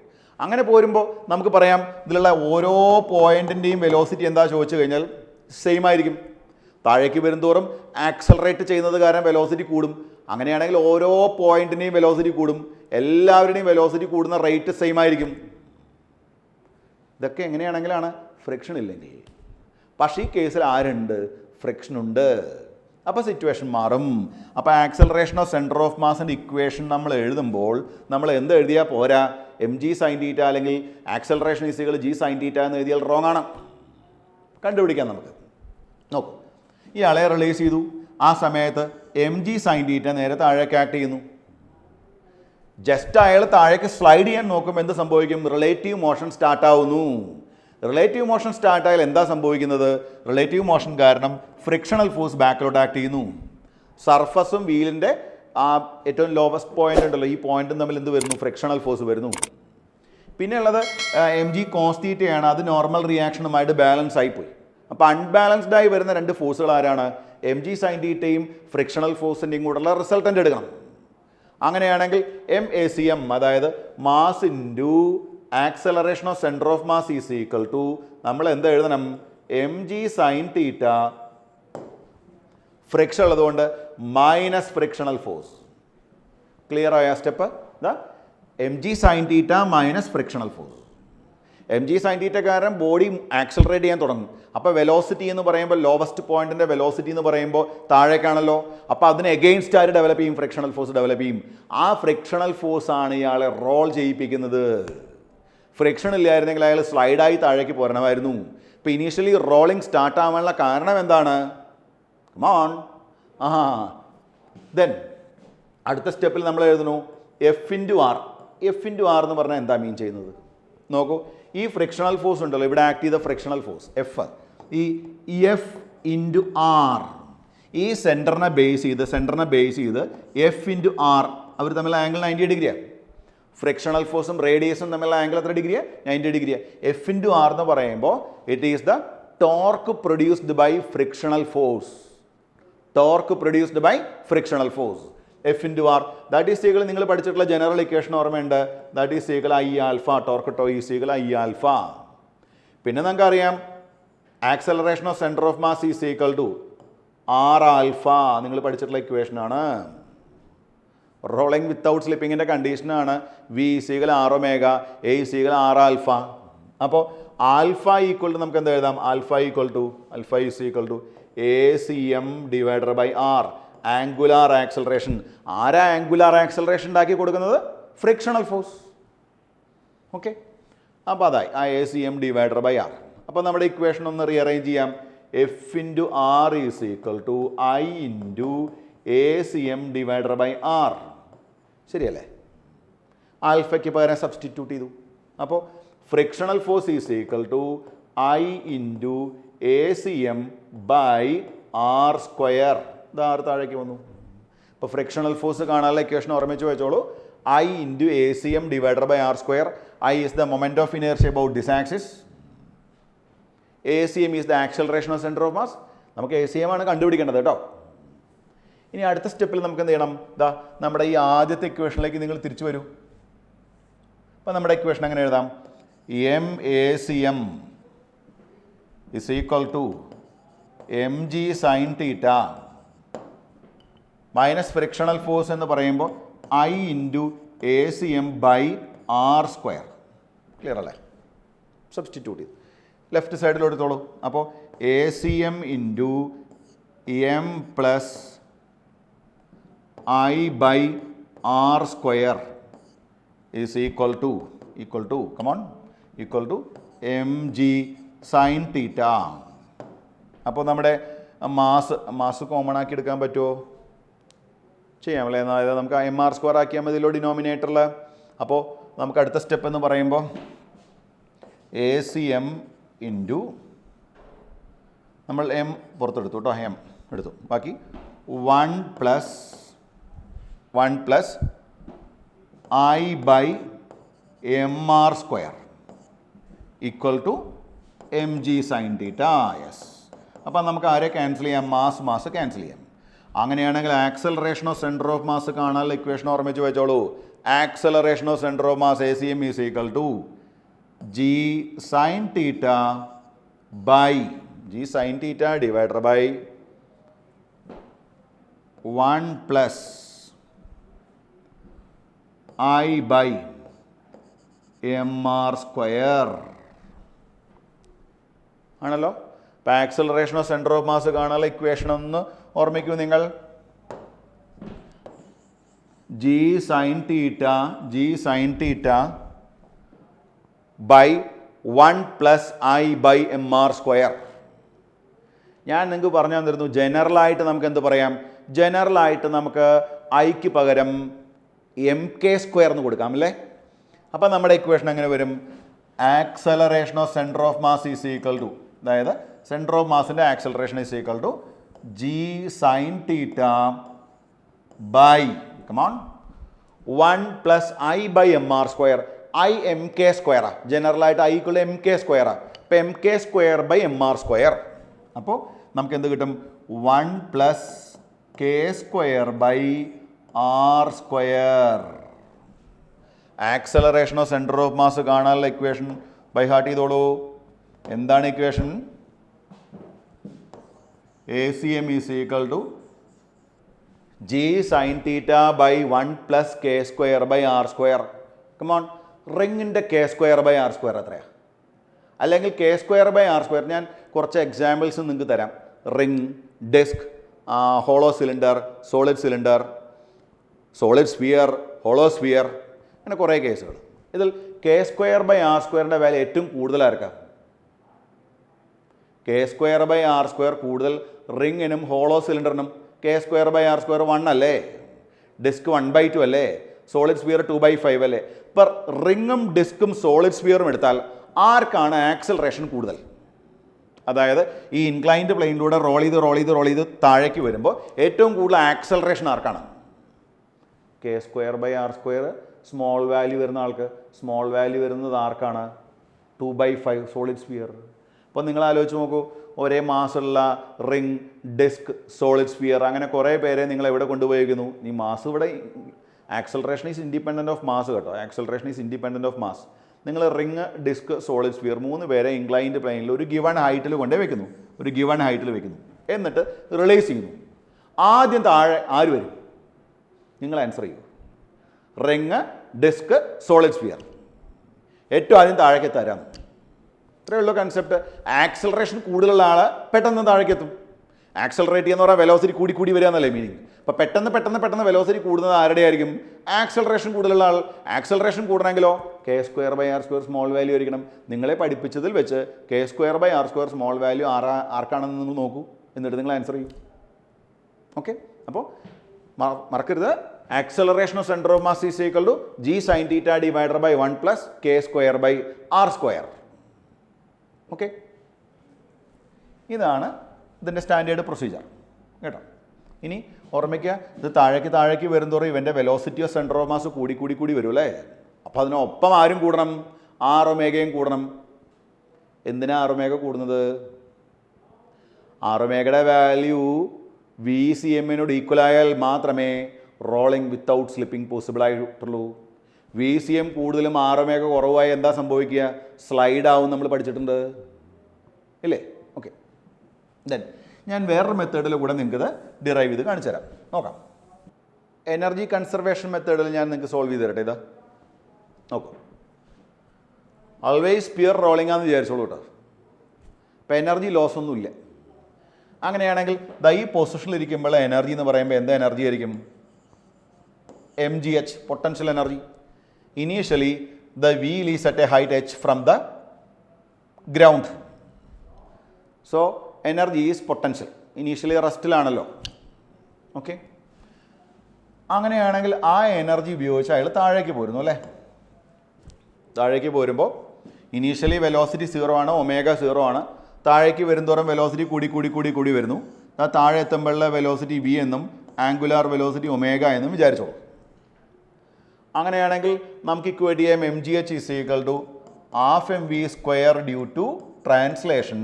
അങ്ങനെ പോരുമ്പോൾ നമുക്ക് പറയാം ഇതിലുള്ള ഓരോ പോയിന്റിൻ്റെയും വെലോസിറ്റി എന്താ ചോദിച്ചു കഴിഞ്ഞാൽ സെയിം ആയിരിക്കും. താഴേക്ക് വരുന്തോറും ആക്സലറേറ്റ് ചെയ്യുന്നത് കാരണം വെലോസിറ്റി കൂടും. അങ്ങനെയാണെങ്കിൽ ഓരോ പോയിന്റിൻ്റെയും വെലോസിറ്റി കൂടും, എല്ലാവരുടെയും വെലോസിറ്റി കൂടുന്ന റേറ്റ് സെയിം ആയിരിക്കും. ഇതൊക്കെ എങ്ങനെയാണെങ്കിലാണ് ഫ്രിക്ഷൻ ഇല്ലെങ്കിൽ. പക്ഷേ ഈ കേസിൽ ആരുണ്ട്? ഫ്രിക്ഷൻ ഉണ്ട്. അപ്പോൾ സിറ്റുവേഷൻ മാറും. അപ്പോൾ ആക്സലറേഷൻ ഓഫ് സെൻറ്റർ ഓഫ് മാസിൻ്റെ ഇക്വേഷൻ നമ്മൾ എഴുതുമ്പോൾ നമ്മൾ എന്ത് എഴുതിയാൽ പോരാ? mg sin θ അല്ലെങ്കിൽ ആക്സലറേഷൻ ഈസികൾ g sin θ എന്ന് എഴുതിയാൽ റോങ് ആണ്. കണ്ടുപിടിക്കാം നമുക്ക്. നോക്കൂ, ഇയാളെ റിലീസ് ചെയ്തു. ആ സമയത്ത് mg sin θ നേരെ താഴേക്ക് ആക്ട് ചെയ്യുന്നു. ജസ്റ്റ് അയാൾ താഴേക്ക് സ്ലൈഡ് ചെയ്യാൻ നോക്കുമ്പോൾ എന്ത് സംഭവിക്കും? റിലേറ്റീവ് മോഷൻ സ്റ്റാർട്ട് ആവുന്നു. റിലേറ്റീവ് മോഷൻ സ്റ്റാർട്ട് ആയാൽ എന്താ സംഭവിക്കുന്നത്? റിലേറ്റീവ് മോഷൻ കാരണം ഫ്രിക്ഷണൽ ഫോഴ്സ് ബാക്കിലോട്ട് ആക്ട് ചെയ്യുന്നു. സർഫസും വീലിൻ്റെ ആ ഏറ്റവും ലോവസ്റ്റ് പോയിന്റ് ഉണ്ടല്ലോ, ഈ പോയിന്റും തമ്മിൽ എന്ത് വരുന്നു? ഫ്രിക്ഷണൽ ഫോഴ്സ് വരുന്നു. പിന്നെ ഉള്ളത് mg cos θ ആണ്. അത് നോർമൽ റിയാക്ഷനുമായിട്ട് ബാലൻസ് ആയിപ്പോയി. അപ്പോൾ അൺബാലൻസ്ഡ് ആയി വരുന്ന രണ്ട് ഫോഴ്സുകൾ ആരാണ്? mg sin θയും ഫ്രിക്ഷണൽ ഫോഴ്സിൻ്റെയും കൂടെയുള്ള റിസൾട്ടൻ്റ് എടുക്കണം. അങ്ങനെയാണെങ്കിൽ MACM, അതായത് mass into acceleration of centre of mass is equal to നമ്മൾ എന്താ എഴുതണം? mg sin θ ഫ്രിക്ഷൻ ഉള്ളതുകൊണ്ട് മൈനസ് ഫ്രിക്ഷണൽ ഫോഴ്സ്. ക്ലിയർ ആയ സ്റ്റെപ്പ്? ഇതാ mg sin θ minus frictional force. mg sin θ കാരണം ബോഡി ആക്സലറേറ്റ് ചെയ്യാൻ തുടങ്ങും. അപ്പോൾ വെലോസിറ്റി എന്ന് പറയുമ്പോൾ ലോവസ്റ്റ് പോയിന്റിൻ്റെ വെലോസിറ്റി എന്ന് പറയുമ്പോൾ താഴേക്കാണല്ലോ. അപ്പോൾ അതിന് എഗെയിൻസ്റ്റ് ആര് ഡെവലപ്പ് ചെയ്യും? ഫ്രിക്ഷണൽ ഫോഴ്സ് ഡെവലപ്പ് ചെയ്യും. ആ ഫ്രിക്ഷണൽ ഫോഴ്സ് ആണ് ഇയാളെ റോൾ ചെയ്യിപ്പിക്കുന്നത്. ഫ്രിക്ഷൻ ഇല്ലായിരുന്നെങ്കിൽ അയാൾ സ്ലൈഡായി താഴേക്ക് പോരണമായിരുന്നു. ഇപ്പോൾ ഇനീഷ്യലി റോളിംഗ് സ്റ്റാർട്ട് ആവാനുള്ള കാരണം എന്താണ്? കമോൺ. ദെൻ അടുത്ത സ്റ്റെപ്പിൽ നമ്മൾ എഴുതുന്നു F into R. F into R എന്ന് പറഞ്ഞാൽ എന്താ മീൻ ചെയ്യുന്നത്? നോക്കൂ, ഈ ഫ്രിക്ഷണൽ ഫോഴ്സ് ഉണ്ടല്ലോ, ഇവിടെ ആക്ട് ചെയ്ത ഫ്രിക്ഷണൽ ഫോഴ്സ് എഫ്, ഈ എഫ് ഇൻറ്റു ആർ, ഈ സെൻറ്ററിനെ ബേസ് ചെയ്ത് എഫ് ഇൻറ്റു ആർ, അവർ തമ്മിൽ ആംഗിൾ 90 ഡിഗ്രിയാണ്. ഫ്രിക്ഷണൽ ഫോഴ്സും റേഡിയസും തമ്മിലുള്ള ആംഗിൾ എത്ര ഡിഗ്രിയാണ്? 90 ഡിഗ്രിയാണ്. എഫ് ഇൻറ്റു ആർ എന്ന് പറയുമ്പോൾ it is the torque produced by frictional force. Torque produced by frictional force. F into R that is equal, നിങ്ങൾ പഠിച്ചിട്ടുള്ള ജനറൽ ഇക്വേഷൻ ഓർമ്മയുണ്ട്, that is equal I alpha. Torque tau is equal I alpha. പിന്നെ നമുക്കറിയാം acceleration of centre of mass is equal to R alpha. നിങ്ങൾ പഠിച്ചിട്ടുള്ള ഇക്വേഷനാണ്. റോളിംഗ് വിത്തൗട്ട് സ്ലിപ്പിങ്ങിൻ്റെ കണ്ടീഷനാണ്. V is equal R omega, A is equal R alpha. അപ്പോൾ ആൽഫ ഈക്വൽ ടു നമുക്ക് എന്താ എഴുതാം? Alpha is equal to ACM divided by R. Angular acceleration. ആരാ ആംഗുലാർ ആക്സലറേഷൻ ഉണ്ടാക്കി കൊടുക്കുന്നത്? Frictional force. ഓക്കെ, അപ്പോൾ അതായി ആ ACM ഡിവൈഡഡ് ബൈ ആർ. അപ്പോൾ നമ്മുടെ ഇക്വേഷൻ ഒന്ന് റീഅറേഞ്ച് ചെയ്യാം. F into R is equal to I into ACM divided by R. ശരിയല്ലേ? ആൽഫയ്ക്ക് പകരം സബ്സ്റ്റിറ്റ്യൂട്ട് ചെയ്തു. അപ്പോൾ frictional force is equal to I into ACM by R square. ഇത് ആറ് താഴേക്ക് വന്നു. ഇപ്പോൾ ഫ്രിക്ഷണൽ ഫോഴ്സ് കാണാനുള്ള ഇക്വേഷൻ ഓർമ്മിച്ച് വെച്ചോളൂ. I into ACM divided by R square. I is the moment of inertia about this axis. ACM is the acceleration of centre of mass. നമുക്ക് ACM ആണ് കണ്ടുപിടിക്കേണ്ടത് കേട്ടോ. ഇനി അടുത്ത സ്റ്റെപ്പിൽ നമുക്ക് എന്ത് ചെയ്യണം? ഇതാ നമ്മുടെ ഈ ആദ്യത്തെ ഇക്വേഷനിലേക്ക് നിങ്ങൾ തിരിച്ചു വരൂ. അപ്പോൾ നമ്മുടെ ഇക്വേഷൻ എങ്ങനെ എഴുതാം? MACM is equal to mg sin θ minus frictional force എന്ന് പറയുമ്പോൾ I into ACM by R square. Clear അല്ലേ? സബ്സ്റ്റിറ്റ്യൂട്ട് ചെയ്തു ലെഫ്റ്റ് സൈഡിലോട്ട് എടുത്തോളൂ. അപ്പോൾ ACM into M plus I by R square is equal to come on mg sin θ. അപ്പോൾ നമ്മുടെ മാസ് കോമൺ ആക്കി എടുക്കാൻ പറ്റുമോ? ചെയ്യാമല്ലേ? അതായത് നമുക്ക് MR സ്ക്വയർ ആക്കിയാൽ മതിയല്ലോ ഡിനോമിനേറ്ററിൽ. അപ്പോൾ നമുക്ക് അടുത്ത സ്റ്റെപ്പ് എന്ന് പറയുമ്പോൾ ACM ഇൻറ്റു നമ്മൾ എം പുറത്തെടുത്തു കേട്ടോ, എം എടുത്തു. ബാക്കി 1 plus I by MR square equal to mg sin θ. Yes. അപ്പം നമുക്ക് ആരെ ക്യാൻസൽ ചെയ്യാം? മാസ് ക്യാൻസൽ ചെയ്യാം. അങ്ങനെയാണെങ്കിൽ acceleration of centre of mass കാണാനുള്ള ഇക്വേഷൻ ഓർമ്മിച്ച് വെച്ചോളൂ. Acceleration of centre of mass ACM is equal to G sin theta by G sin theta divided by 1 plus I by mr square ആണല്ലോ. അപ്പോൾ acceleration of centre of mass കാണാനുള്ള ഇക്വേഷൻ ഒന്ന് ഓർമ്മിക്കൂ നിങ്ങൾ. G sin theta by 1 plus I by mr square. ഞാൻ നിങ്ങൾക്ക് പറഞ്ഞു തന്നിരുന്നു ജനറലായിട്ട് നമുക്ക് എന്ത് പറയാം, ജനറലായിട്ട് നമുക്ക് ഐക്ക് പകരം MK² എന്ന് കൊടുക്കാം അല്ലേ. അപ്പോൾ നമ്മുടെ ഇക്വേഷൻ എങ്ങനെ വരും, acceleration of centre of mass is equal to, അതായത് സെൻറ്റർ ഓഫ് മാസിൻ്റെ acceleration is equal to G sin theta by, come on, 1 plus I by mr square. I MK² ജനറലായിട്ട് I = MK². അപ്പോൾ MK² by mr square. അപ്പോൾ നമുക്ക് എന്ത് കിട്ടും, 1 plus K² by r square. Acceleration of centre of mass കാണാനുള്ള ഇക്വേഷൻ ബൈ ഹാർട്ട് ചെയ്തോളൂ. എന്താണ് equation? ACM is equal to G sin theta by 1 plus K² by r square. Come on, റിങ്ങിൻ്റെ K² by r square എത്രയാണ്? അല്ലെങ്കിൽ K² by r square ഞാൻ കുറച്ച് എക്സാമ്പിൾസ് നിങ്ങൾക്ക് തരാം. Ring, disc, hollow cylinder, solid cylinder, solid sphere, hollow sphere, അങ്ങനെ കുറേ കേസുകൾ. ഇതിൽ K² by r square value ഏറ്റവും കൂടുതലായിരിക്കാം. K² by r square കൂടുതൽ റിങ്ങിനും hollow സിലിണ്ടറിനും. K² by r square 1 അല്ലേ, ഡിസ്ക് 1/2 അല്ലേ, സോളിഡ് സ്ഫിയർ 2/5 അല്ലേ. ഇപ്പം റിങ്ങും ഡിസ്കും സോളിഡ് സ്ഫിയറും എടുത്താൽ ആർക്കാണ് ആക്സലറേഷൻ കൂടുതൽ? അതായത് ഈ ഇൻക്ലൈൻഡ് പ്ലെയിനിലൂടെ റോൾ ചെയ്ത് താഴേക്ക് വരുമ്പോൾ ഏറ്റവും കൂടുതൽ ആക്സലറേഷൻ ആർക്കാണ്? K² by r square small value വരുന്ന ആൾക്ക്. സ്മോൾ വാല്യൂ വരുന്നത് ആർക്കാണ്? 2/5 സോളിഡ് സ്ഫിയർ. അപ്പോൾ നിങ്ങൾ ആലോചിച്ച് നോക്കൂ, ഒരേ മാസുള്ള റിങ്, ഡിസ്ക്, സോളിഡ് സ്ഫിയർ, അങ്ങനെ കുറേ പേരെ നിങ്ങൾ എവിടെ കൊണ്ടുപോയിരിക്കുന്നു? ഈ മാസ് ഇവിടെ, acceleration is independent of mass കേട്ടോ. Acceleration is independent of mass. നിങ്ങൾ റിങ്, ഡിസ്ക്, സോളിഡ് സ്ഫിയർ 3 പേരെ ഇൻക്ലൈൻഡ് പ്ലെയിനിൽ ഒരു ഗിവൺ ഹൈറ്റിൽ കൊണ്ടേ വെക്കുന്നു, എന്നിട്ട് റിലീസ് ചെയ്യുന്നു. ആദ്യം താഴെ ആര് വരും? നിങ്ങൾ ആൻസർ ചെയ്യൂ. റിങ്, ഡിസ്ക്, സോളിഡ് സ്ഫിയർ ഏറ്റവും ആദ്യം താഴേക്ക് തരാം. ഇത്രയേ ഉള്ളൂ കൺസെപ്റ്റ്. ആക്സലറേഷൻ കൂടുതലുള്ള ആൾ പെട്ടെന്ന് താഴേക്ക് എത്തും. ആക്സലറേറ്റ് ചെയ്യുന്ന പറഞ്ഞാൽ വെലോസിറ്റി കൂടി വരിക എന്നല്ലേ മീനിങ്. അപ്പോൾ പെട്ടെന്ന് വെലോസിറ്റി കൂടുന്നത് ആരുടെ ആയിരിക്കും? ആക്സലറേഷൻ കൂടുതലുള്ള ആൾ. ആക്സലറേഷൻ കൂടണമെങ്കിലോ K² by r square small value ആയിരിക്കണം. നിങ്ങളെ പഠിപ്പിച്ചതിൽ വെച്ച് K² by r square small value ആർക്കാണെന്ന് നിങ്ങൾ നോക്കൂ, എന്നിട്ട് നിങ്ങൾ ആൻസർ ചെയ്യും. ഓക്കെ, അപ്പോൾ മറക്കരുത്, acceleration of centre of mass is equal to G sin theta divided by 1 plus K² by r square. Okay, ഇതാണ് ഇതിൻ്റെ സ്റ്റാൻഡേർഡ് പ്രൊസീജിയർ കേട്ടോ. ഇനി ഓർമ്മിക്കുക, ഇത് താഴേക്ക് വരുന്തോറും ഇവൻ്റെ velocity of centre of mass കൂടി വരും അല്ലേ. അപ്പോൾ അതിനൊപ്പം ആരും കൂടണം? r ഒമേഗയും കൂടണം. എന്തിനാ r ഒമേഗ കൂടുന്നത്? r ഒമേഗയുടെ വാല്യൂ VCM-നോട് ഈക്വൽ ആയാൽ മാത്രമേ റോളിംഗ് വിത്തൗട്ട് സ്ലിപ്പിംഗ് പോസിബിൾ ആയിട്ടുള്ളൂ. VCM കൂടുതലും r ഒമേഗ കുറവായി എന്താ സംഭവിക്കുക? സ്ലൈഡ് ആവും. നമ്മൾ പഠിച്ചിട്ടുണ്ട് ഇല്ലേ? ഓക്കെ, ദെൻ ഞാൻ വേറൊരു മെത്തേഡിൽ കൂടെ നിങ്ങൾക്കിത് ഡിറൈവ് ചെയ്ത് കാണിച്ചു തരാം. നോക്കാം. എനർജി കൺസർവേഷൻ മെത്തേഡിൽ ഞാൻ നിങ്ങൾക്ക് സോൾവ് ചെയ്ത് തരട്ടെ. ഇതാ നോക്കൂ, ഓൾവേസ് പ്യുർ റോളിംഗ് ആണെന്ന് വിചാരിച്ചോളൂ കേട്ടോ. അപ്പോൾ എനർജി ലോസ് ഒന്നുമില്ല. അങ്ങനെയാണെങ്കിൽ ഈ പൊസിഷനിൽ ഇരിക്കുമ്പോൾ എനർജി എന്ന് പറയുമ്പോൾ എന്താ എനർജി ആയിരിക്കും? mgh, potential energy. Initially the wheel is at a height h from the ground. So energy is potential. Initially റെസ്റ്റിലാണല്ലോ. ഓക്കെ, അങ്ങനെയാണെങ്കിൽ ആ എനർജി ഉപയോഗിച്ച് അയാൾ താഴേക്ക് പോരുന്നു അല്ലേ. താഴേക്ക് പോരുമ്പോൾ ഇനീഷ്യലി വെലോസിറ്റി 0 ആണ്, ഒമേഗ 0 ആണ്. താഴേക്ക് വരുന്തോറും വെലോസിറ്റി കൂടി വരുന്നു. താഴെ എത്തുമ്പോഴുള്ള വെലോസിറ്റി v എന്നും ആംഗുലാർ വെലോസിറ്റി ഒമേഗ എന്നും വിചാരിച്ചോളൂ. അങ്ങനെയാണെങ്കിൽ നമുക്ക് ഇക്വേറ്റ് ചെയ്യാം mgh is equal to half mv square due to translation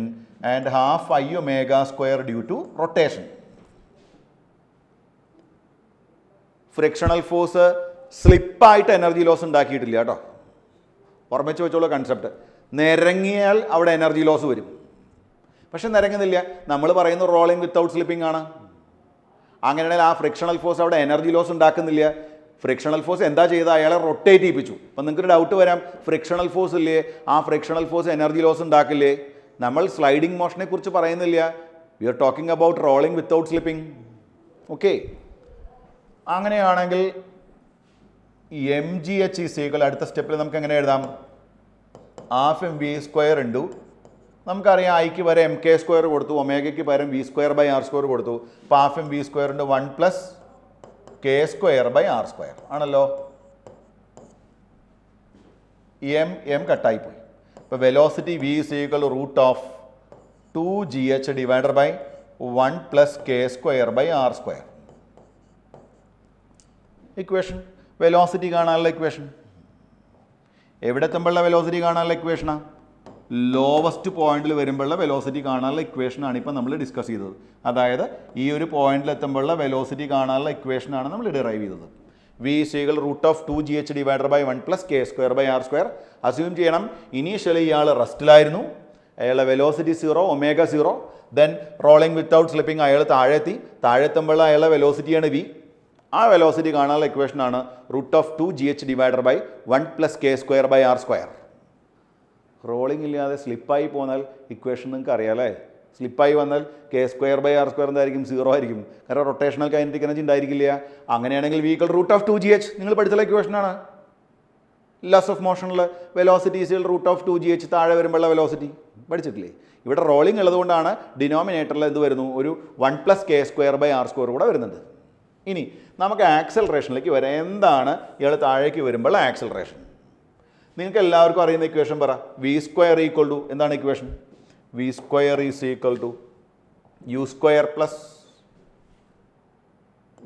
and half I omega square due to rotation. Frictional force സ്ലിപ്പായിട്ട് എനർജി ലോസ് ഉണ്ടാക്കിയിട്ടില്ല കേട്ടോ. ഓർമ്മിച്ച് വെച്ചോളൂ കൺസെപ്റ്റ്. നിരങ്ങിയാൽ അവിടെ എനർജി ലോസ് വരും. പക്ഷെ നിരങ്ങുന്നില്ല. നമ്മൾ പറയുന്നത് റോളിംഗ് വിത്തൗട്ട് സ്ലിപ്പിംഗ് ആണ്. അങ്ങനെയാണെങ്കിൽ ആ ഫ്രിക്ഷണൽ ഫോഴ്സ് അവിടെ എനർജി ലോസ് ഉണ്ടാക്കുന്നില്ല. ഫ്രിക്ഷണൽ ഫോഴ്സ് എന്താ ചെയ്ത് അയാളെ റൊട്ടേറ്റ് ചെയ്യിപ്പിച്ചു. അപ്പം നിങ്ങൾക്കൊരു ഡൗട്ട് വരാം, ഫ്രിക്ഷണൽ ഫോഴ്സ് ഇല്ലേ, ആ ഫ്രിക്ഷണൽ ഫോഴ്സ് എനർജി ലോസ് ഉണ്ടാക്കില്ലേ? നമ്മൾ സ്ലൈഡിംഗ് മോഷനെ കുറിച്ച് പറയുന്നില്ല. We are talking about rolling without slipping. Okay, അങ്ങനെയാണെങ്കിൽ M G H is equal, അടുത്ത സ്റ്റെപ്പിൽ നമുക്ക് എങ്ങനെ എഴുതാം? Half M V square into, നമുക്കറിയാം ഐക്ക് വരെ എം കെ സ്ക്വയർ കൊടുത്തു, ഒമേഗയ്ക്ക് പകരം V square by R square കൊടുത്തു. അപ്പോൾ half M V square into 1 plus K square by R square ആണല്ലോ. എം കട്ടായിപ്പോയി. ഇപ്പോൾ velocity V is equal root of 2gh divided by 1 plus K square by R square. Equation, velocity കാണാനുള്ള ഇക്വേഷൻ. എവിടെ എത്തുമ്പോഴുള്ള വെലോസിറ്റി കാണാനുള്ള ഇക്വേഷനാണ്? ലോവസ്റ്റ് പോയിന്റിൽ വരുമ്പോഴുള്ള വെലോസിറ്റി കാണാനുള്ള ഇക്വേഷനാണ് ഇപ്പോൾ നമ്മൾ ഡിസ്കസ് ചെയ്തത്. അതായത് ഈ ഒരു പോയിന്റിൽ എത്തുമ്പോഴുള്ള വെലോസിറ്റി കാണാനുള്ള ഇക്വേഷനാണ് നമ്മൾ ഡിറൈവ് ചെയ്തത്. V equal root of 2gh divided by 1 plus K square by R square. Assume ചെയ്യണം ഇനീഷ്യലി ഇയാൾ റെസ്റ്റിലായിരുന്നു, അയാളുടെ velocity 0, omega 0. Then rolling without slipping അയാൾ താഴെത്തുമ്പോഴുള്ള അയാളുടെ വെലോസിറ്റിയാണ് വി. ആ വെലോസിറ്റി കാണാനുള്ള ഇക്വേഷനാണ് root of 2gh divided by 1 plus K square by R square. Rolling ഇല്ലാതെ സ്ലിപ്പായി പോന്നാൽ ഇക്വേഷൻ നിങ്ങൾക്ക് അറിയാമല്ലേ? സ്ലിപ്പായി വന്നാൽ K square by R square എന്തായിരിക്കും? 0 ആയിരിക്കും. കാരണം റൊട്ടേഷണൽ കൈനറ്റിക് എനർജി ഉണ്ടായിരിക്കില്ല. അങ്ങനെയാണെങ്കിൽ V equal root of 2gh നിങ്ങൾ പഠിച്ചുള്ള ഇക്വേഷനാണ്. ലോസ് ഓഫ് മോഷനിൽ velocity is root of 2gh, താഴെ വരുമ്പോഴുള്ള വെലോസിറ്റി പഠിച്ചിട്ടില്ലേ? ഇവിടെ റോളിംഗ് ഉള്ളതുകൊണ്ടാണ് ഡിനോമിനേറ്ററിൽ എന്ത് വരുന്നു? ഒരു 1 plus K square by R square കൂടെ വരുന്നുണ്ട്. ഇനി നമുക്ക് ആക്സലറേഷനിലേക്ക് വരാം. എന്താണ് ഇയാൾ താഴേക്ക് വരുമ്പോൾ ആക്സലറേഷൻ? നിങ്ങൾക്ക് എല്ലാവർക്കും അറിയുന്ന ഇക്വേഷൻ പറ. വി സ്ക്വയർ ഈക്വൽ ടു, എന്താണ് equation? V square is equal to U square plus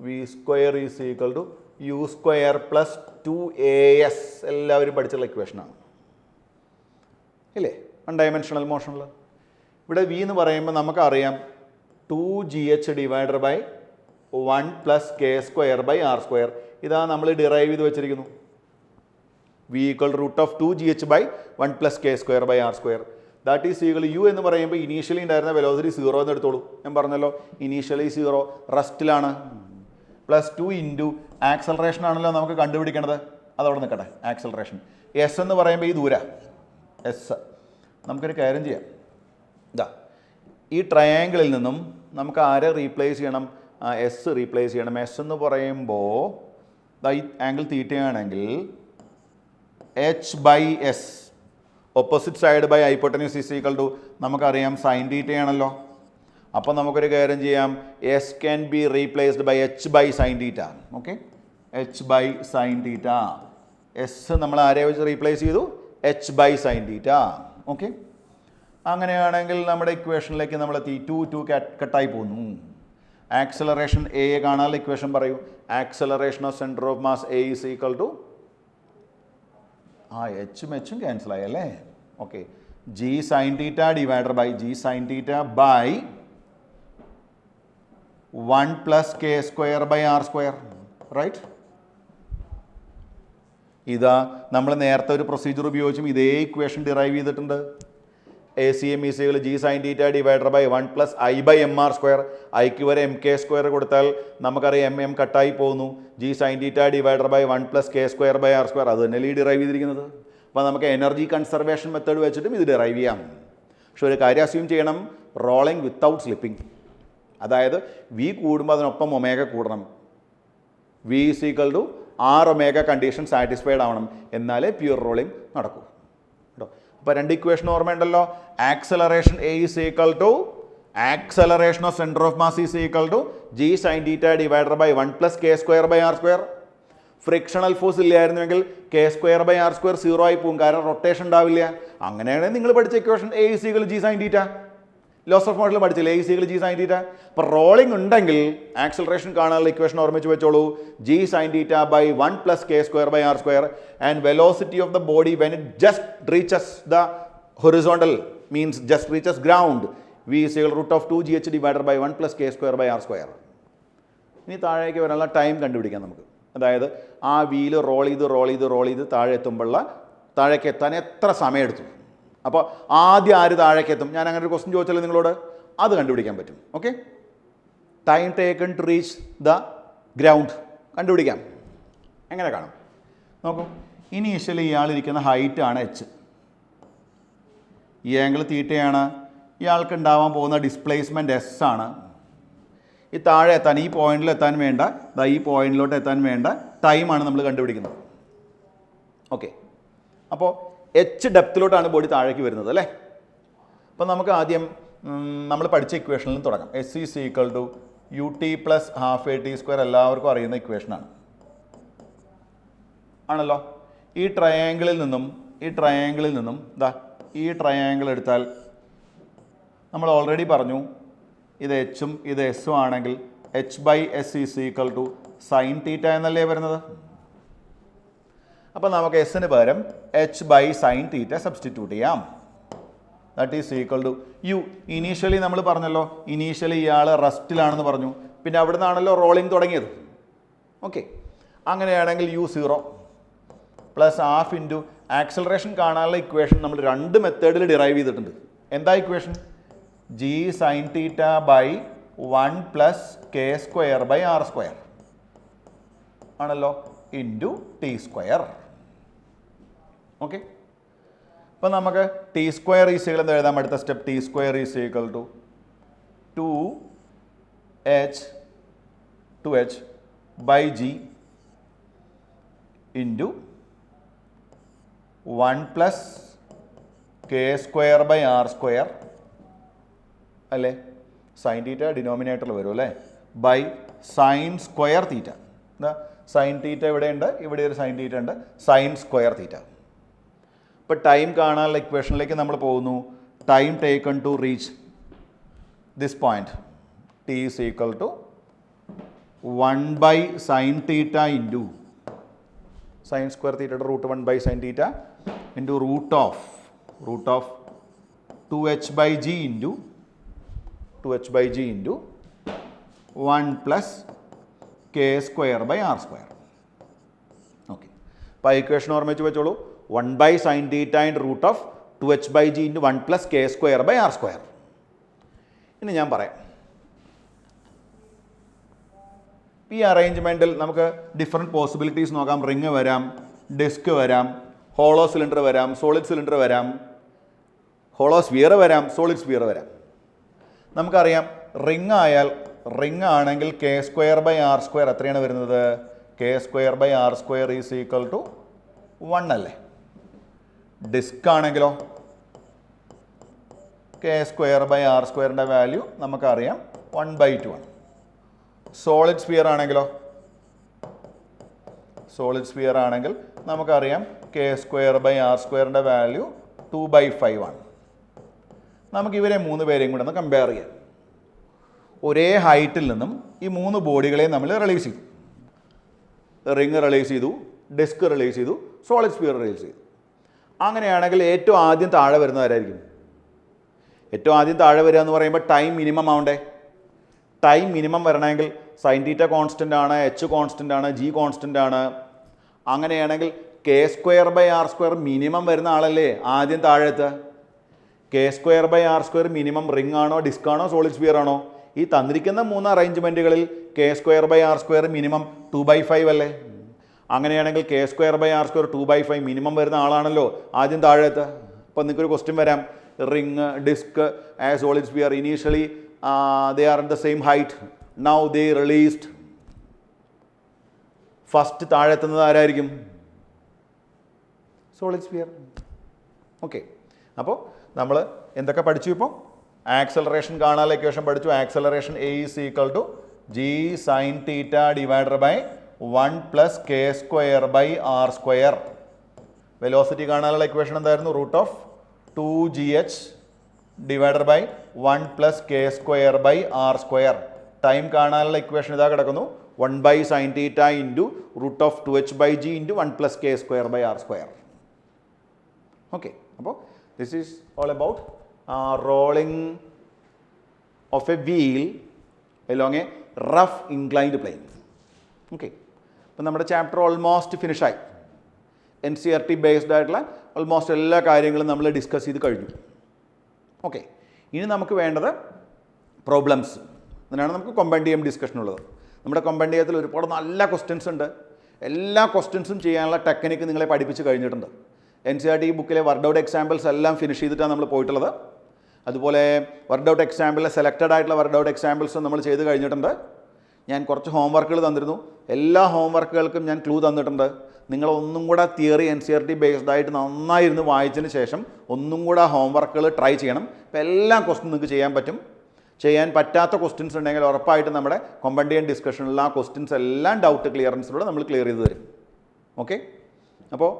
V square is equal to U square plus 2as. എല്ലാവരും പഠിച്ചുള്ള ഇക്വേഷനാണ് ഇല്ലേ? വൺ ഡയമെൻഷണൽ മോഷനിൽ ഇവിടെ വി എന്ന് പറയുമ്പോൾ നമുക്കറിയാം 2gh divided by 1 plus K square by R square. ഇതാ നമ്മൾ ഡിറൈവ് ചെയ്ത് വെച്ചിരിക്കുന്നു. V equal root of 2gh by 1 plus K square by R square. That is equal U എന്ന് പറയുമ്പോൾ ഇനീഷ്യലി ഉണ്ടായിരുന്ന വെലോസിറ്റി 0 എന്ന് എടുത്തോളൂ. ഞാൻ പറഞ്ഞല്ലോ ഇനീഷ്യലി 0 റെസ്റ്റിലാണ്. പ്ലസ് 2 ഇൻറ്റു ആക്സലറേഷൻ ആണല്ലോ നമുക്ക് കണ്ടുപിടിക്കേണ്ടത്. അതവിടെ നിൽക്കട്ടെ. ആക്സലറേഷൻ എസ് എന്ന് പറയുമ്പോൾ ഈ ദൂര എസ്. നമുക്കൊരു കാര്യം ചെയ്യാം. ഇതാ ഈ ട്രയാങ്കിളിൽ നിന്നും നമുക്ക് ആരെ റീപ്ലേസ് ചെയ്യണം? എസ് റീപ്ലേസ് ചെയ്യണം. എസ് എന്ന് പറയുമ്പോൾ ഈ ആംഗിൾ തീറ്റയാണെങ്കിൽ H by S, opposite side by hypotenuse is equal to നമുക്കറിയാം സൈൻ തീറ്റയാണല്ലോ. അപ്പോൾ നമുക്കൊരു കാര്യം ചെയ്യാം, S can be replaced by H by sine theta. Okay, H by sine theta. S നമ്മൾ ആരെ വെച്ച് റീപ്ലേസ് ചെയ്തു? H by sine theta. Okay, അങ്ങനെയാണെങ്കിൽ നമ്മുടെ ഇക്വേഷനിലേക്ക് നമ്മൾ എത്തി. 2 കട്ടായി പോകുന്നു. ആക്സലറേഷൻ എ കാണാനുള്ള ഇക്വേഷൻ പറയൂ. Acceleration of centre of mass A is equal to എച്ചും cancel ആയി അല്ലേ? Okay, G sine theta divided by G sine theta by 1 plus K square by R square. Right, ഇതാ നമ്മൾ നേരത്തെ ഒരു പ്രൊസീജിയർ ഉപയോഗിച്ചും ഇതേ ഇക്വേഷൻ ഡിറൈവ് ചെയ്തിട്ടുണ്ട്. A C M is equal G sine theta divided by 1 plus I by M R square. ഐക്ക് വരെ എം കെ സ്ക്വയർ കൊടുത്താൽ നമുക്കറിയാം എം കട്ടായി പോകുന്നു. G sine theta divided by 1 plus K square by R square. അത് തന്നെയല്ലേ ഈ ഡിറൈവ് ചെയ്തിരിക്കുന്നത്. അപ്പോൾ നമുക്ക് എനർജി കൺസർവേഷൻ മെത്തേഡ് വെച്ചിട്ടും ഇത് ഡിറൈവ് ചെയ്യാം. പക്ഷെ ഒരു കാര്യം അസ്യൂം ചെയ്യണം, റോളിംഗ് വിത്തൗട്ട് സ്ലിപ്പിംഗ്. അതായത് വി കൂടുമ്പോൾ അതിനൊപ്പം ഒമേഗ കൂടണം. V is equal to R omega condition satisfied ആവണം, എന്നാലേ പ്യൂർ റോളിംഗ് നടക്കൂ. അപ്പോൾ രണ്ട് ഇക്വേഷൻ ഓർമ്മയുണ്ടല്ലോ. Acceleration A is equal to acceleration of centre of mass is equal to G sine theta divided by 1 plus K square by R square. Frictional force ഇല്ലായിരുന്നെങ്കിൽ K square by R square 0 ആയി പോകും, കാരണം റൊട്ടേഷൻ ഉണ്ടാവില്ല. അങ്ങനെയാണെങ്കിൽ നിങ്ങൾ പഠിച്ച equation A is equal G sine theta. Laws of മോഷനിൽ പഠിച്ചില്ലേ? A is equal G sine theta. അപ്പോൾ റോളിംഗ് ഉണ്ടെങ്കിൽ ആക്സലറേഷൻ കാണാനുള്ള ഇക്വേഷൻ ഓർമ്മിച്ച് വെച്ചോളൂ. G sine theta by 1 plus K square by R square. And velocity of the body when it just reaches the horizontal means just reaches ground, V is equal root of 2gh divided by 1 plus K square by R square. ഇനി താഴേക്ക് വരാനുള്ള ടൈം കണ്ടുപിടിക്കാം നമുക്ക്. അതായത് ആ വീല് റോൾ ചെയ്ത് താഴെ എത്തുമ്പോഴുള്ള താഴേക്ക് എത്താൻ എത്ര സമയമെടുത്തു. അപ്പോൾ ആദ്യം ആര് താഴേക്ക് എത്തും, ഞാൻ അങ്ങനെ ഒരു ക്വസ്റ്റ്യൻ ചോദിച്ചാലും നിങ്ങളോട് അത് കണ്ടുപിടിക്കാൻ പറ്റും. Okay, time taken to reach the ground കണ്ടുപിടിക്കാം. എങ്ങനെ കാണും നോക്കൂ. ഇനീഷ്യലി ഇയാളിരിക്കുന്ന ഹൈറ്റാണ് എച്ച്, ഈ ആംഗിൾ തീറ്റയാണ്. ഇയാൾക്ക് ഉണ്ടാവാൻ പോകുന്ന ഡിസ്പ്ലേസ്മെൻറ്റ് എസ് ആണ്. ഈ താഴെ എത്താൻ, ഈ പോയിന്റിൽ എത്താൻ വേണ്ട, ഈ പോയിന്റിലോട്ട് എത്താൻ വേണ്ട ടൈമാണ് നമ്മൾ കണ്ടുപിടിക്കുന്നത്. ഓക്കെ, അപ്പോൾ എച്ച് ഡെപ്തിലോട്ടാണ് ബോഡി താഴേക്ക് വരുന്നത് അല്ലേ. അപ്പോൾ നമുക്ക് ആദ്യം നമ്മൾ പഠിച്ച ഇക്വേഷനിൽ നിന്ന് തുടങ്ങാം. S is equal to U T plus half A T square എല്ലാവർക്കും അറിയുന്ന ഇക്വേഷനാണ് ആണല്ലോ. ഈ ട്രയാങ്കിളിൽ നിന്നും ഈ ട്രയാങ്കിൾ എടുത്താൽ നമ്മൾ ഓൾറെഡി പറഞ്ഞു ഇത് എച്ചും ഇത് എസ്സും ആണെങ്കിൽ H by S is equal to sine theta എന്നല്ലേ വരുന്നത്. അപ്പോൾ നമുക്ക് എസ്സിന് പകരം H by sine theta substitute ചെയ്യാം. That is equal to U. Initially നമ്മൾ പറഞ്ഞല്ലോ, ഇനീഷ്യലി ഇയാൾ റെസ്റ്റിലാണെന്ന് പറഞ്ഞു, പിന്നെ അവിടെ നിന്നാണല്ലോ റോളിങ് തുടങ്ങിയത്. ഓക്കെ, അങ്ങനെയാണെങ്കിൽ U 0 plus half into acceleration കാണാനുള്ള ഇക്വേഷൻ നമ്മൾ രണ്ട് മെത്തേഡിൽ ഡിറൈവ് ചെയ്തിട്ടുണ്ട്. എന്താ equation? G sine theta by 1 plus K square by R square ആണല്ലോ, ഇൻറ്റു ടി സ്ക്വയർ. ഓക്കെ, അപ്പോൾ നമുക്ക് ടി സ്ക്വയർ ഈസ് ഈക്വൽ എന്ന് എഴുതാം. അടുത്ത step T square is equal to 2h by G into 1 plus K square by R square അല്ലേ, സൈൻ തീറ്റ ഡിനോമിനേറ്ററിൽ വരും അല്ലേ, ബൈ സൈൻ സ്ക്വയർ തീറ്റ. എന്താ സൈൻ തീറ്റ ഇവിടെയുണ്ട്, ഇവിടെ ഒരു സൈൻ തീറ്റ ഉണ്ട്, സൈൻ സ്ക്വയർ തീറ്റ. ഇപ്പോൾ ടൈം കാണാനുള്ള ഇക്വേഷനിലേക്ക് നമ്മൾ പോകുന്നു. Time taken to reach this point T is equal to 1 by sine theta into sine square തീറ്റയുടെ root 1 by sine theta into root of 2h by G into 1 plus K square by R square. Okay, അപ്പോൾ ആ ഇക്വേഷൻ ഓർമ്മിച്ച് വെച്ചോളൂ. 1 by sine theta into root of 2h by G into 1 plus K square by R square. ഇനി ഞാൻ പറയാം, ഈ അറേഞ്ച്മെൻറ്റിൽ നമുക്ക് ഡിഫറെൻറ്റ് പോസിബിലിറ്റീസ് നോക്കാം. റിങ് വരാം, ഡിസ്ക് വരാം, ഹോളോ സിലിണ്ടർ വരാം, സോളിഡ് സിലിണ്ടർ വരാം, ഹോളോ സ്ഫിയർ വരാം, സോളിഡ് സ്ഫിയർ വരാം. നമുക്കറിയാം റിങ് ആണെങ്കിൽ K square by R square എത്രയാണ് വരുന്നത്? K square by R square is equal to 1 അല്ലേ. ഡിസ്ക് ആണെങ്കിലോ കെ സ്ക്വയർ ബൈ ആർ സ്ക്വയറിൻ്റെ വാല്യൂ നമുക്കറിയാം 1/2 ആണ്. സോളിഡ് സ്ഫിയർ ആണെങ്കിൽ നമുക്കറിയാം കെ സ്ക്വയർ ബൈ ആർ സ്ക്വയറിൻ്റെ വാല്യൂ 2/5 ആണ്. നമുക്ക് ഇവരെ 3 പേരെയും കൂടെ ഒന്ന് കമ്പയർ ചെയ്യാം. ഒരേ ഹൈറ്റിൽ നിന്നും ഈ 3 ബോഡികളെയും നമ്മൾ റിലീസ് ചെയ്തു. റിങ് റിലീസ് ചെയ്തു, ഡിസ്ക് റിലീസ് ചെയ്തു, സോളിഡ് സ്ഫിയർ റിലീസ് ചെയ്തു. അങ്ങനെയാണെങ്കിൽ ഏറ്റവും ആദ്യം താഴെ വരുന്നവരായിരിക്കും. ഏറ്റവും ആദ്യം താഴെ വരിക എന്ന് പറയുമ്പോൾ ടൈം മിനിമം ആവണ്ടേ. ടൈം മിനിമം വരണമെങ്കിൽ സൈൻ തീറ്റ കോൺസ്റ്റൻ്റ് ആണ്, എച്ച് കോൺസ്റ്റൻ്റ് ആണ്, ജി കോൺസ്റ്റൻ്റ് ആണ്. അങ്ങനെയാണെങ്കിൽ K square by R square minimum വരുന്ന ആളല്ലേ ആദ്യം താഴെ എത്തുക. K square by R square minimum ring ആണോ, ഡിസ്ക് ആണോ, സോളിഡ് സ്ഫിയർ ആണോ? ഈ തന്നിരിക്കുന്ന 3 അറേഞ്ച്മെൻറ്റുകളിൽ K square by R square minimum 2/5 അല്ലേ. അങ്ങനെയാണെങ്കിൽ K square by R square 2/5 minimum വരുന്ന ആളാണല്ലോ ആദ്യം താഴെ എത്തുക. അപ്പോൾ നിങ്ങൾക്കൊരു ക്വസ്റ്റ്യൻ വരാം, ring, disc, solid sphere initially they are at the same height, now they released. First താഴെ എത്തുന്നത് ആരായിരിക്കും? Solid sphere. ഓക്കെ, അപ്പോൾ നമ്മൾ എന്തൊക്കെ പഠിച്ചു? ഇപ്പോൾ ആക്സലറേഷൻ കാണാനുള്ള ഇക്വേഷൻ പഠിച്ചു. Acceleration A is equal to G sin theta divided by 1 plus K square by R square. Velocity കാണാനുള്ള ഇക്വേഷൻ എന്തായിരുന്നു? Root of 2GH divided by 1 plus K square by R square. Time കാണാനുള്ള ഇക്വേഷൻ ഇതാ കിടക്കുന്നു. 1 by sine theta into root of 2h by G into 1 plus K square by R square. Okay, അപ്പോൾ this is all about rolling of a wheel along a rough inclined plane. Okay, അപ്പോൾ അപ്പം നമ്മുടെ ചാപ്റ്റർ ഓൾമോസ്റ്റ് ഫിനിഷായി. NCERT ബേസ്ഡ് ആയിട്ടുള്ള ഓൾമോസ്റ്റ് എല്ലാ കാര്യങ്ങളും നമ്മൾ ഡിസ്കസ് ചെയ്ത് കഴിഞ്ഞു. ഓക്കെ, ഇനി നമുക്ക് വേണ്ടത് പ്രോബ്ലംസ്. അതിനാണ് നമുക്ക് കൊമ്പൻഡിയം ഡിസ്കഷൻ ഉള്ളത്. നമ്മുടെ കൊമ്പൻഡിയത്തിൽ ഒരുപാട് നല്ല ക്വസ്റ്റ്യൻസ് ഉണ്ട്. എല്ലാ ക്വസ്റ്റ്യൻസും ചെയ്യാനുള്ള ടെക്നിക്ക് നിങ്ങളെ പഠിപ്പിച്ച് കഴിഞ്ഞിട്ടുണ്ട്. NCERT ബുക്കിലെ വർക്ക് ഔട്ട് എക്സാമ്പിൾസ് എല്ലാം ഫിനിഷ് ചെയ്തിട്ടാണ് നമ്മൾ പോയിട്ടുള്ളത്. അതുപോലെ വർക്ക് ഔട്ട് എക്സാമ്പിളിലെ സെലക്റ്റഡ് ആയിട്ടുള്ള വർക്ക് ഔട്ട് എക്സാമ്പിൾസും നമ്മൾ ചെയ്ത് കഴിഞ്ഞിട്ടുണ്ട്. ഞാൻ കുറച്ച് ഹോംവർക്കുകൾ തന്നിരുന്നു. എല്ലാ ഹോംവർക്കുകൾക്കും ഞാൻ ക്ലൂ തന്നിട്ടുണ്ട്. നിങ്ങളൊന്നും കൂടെ തിയറി NCERT ബേസ്ഡ് ആയിട്ട് നന്നായിരുന്നു വായിച്ചതിന് ശേഷം ഒന്നും കൂടെ ഹോംവർക്കുകൾ ട്രൈ ചെയ്യണം. അപ്പോൾ എല്ലാ ക്വസ്റ്റ്യൻ നിങ്ങൾക്ക് ചെയ്യാൻ പറ്റും. ചെയ്യാൻ പറ്റാത്ത ക്വസ്റ്റ്യൻസ് ഉണ്ടെങ്കിൽ ഉറപ്പായിട്ട് നമ്മുടെ കൊമ്പൻഡിയം ഡിസ്കഷനിലുള്ള ആ ക്വസ്റ്റ്യൻസ് എല്ലാം ഡൗട്ട് ക്ലിയറൻസിലൂടെ നമ്മൾ ക്ലിയർ ചെയ്ത് തരും. ഓക്കെ, അപ്പോൾ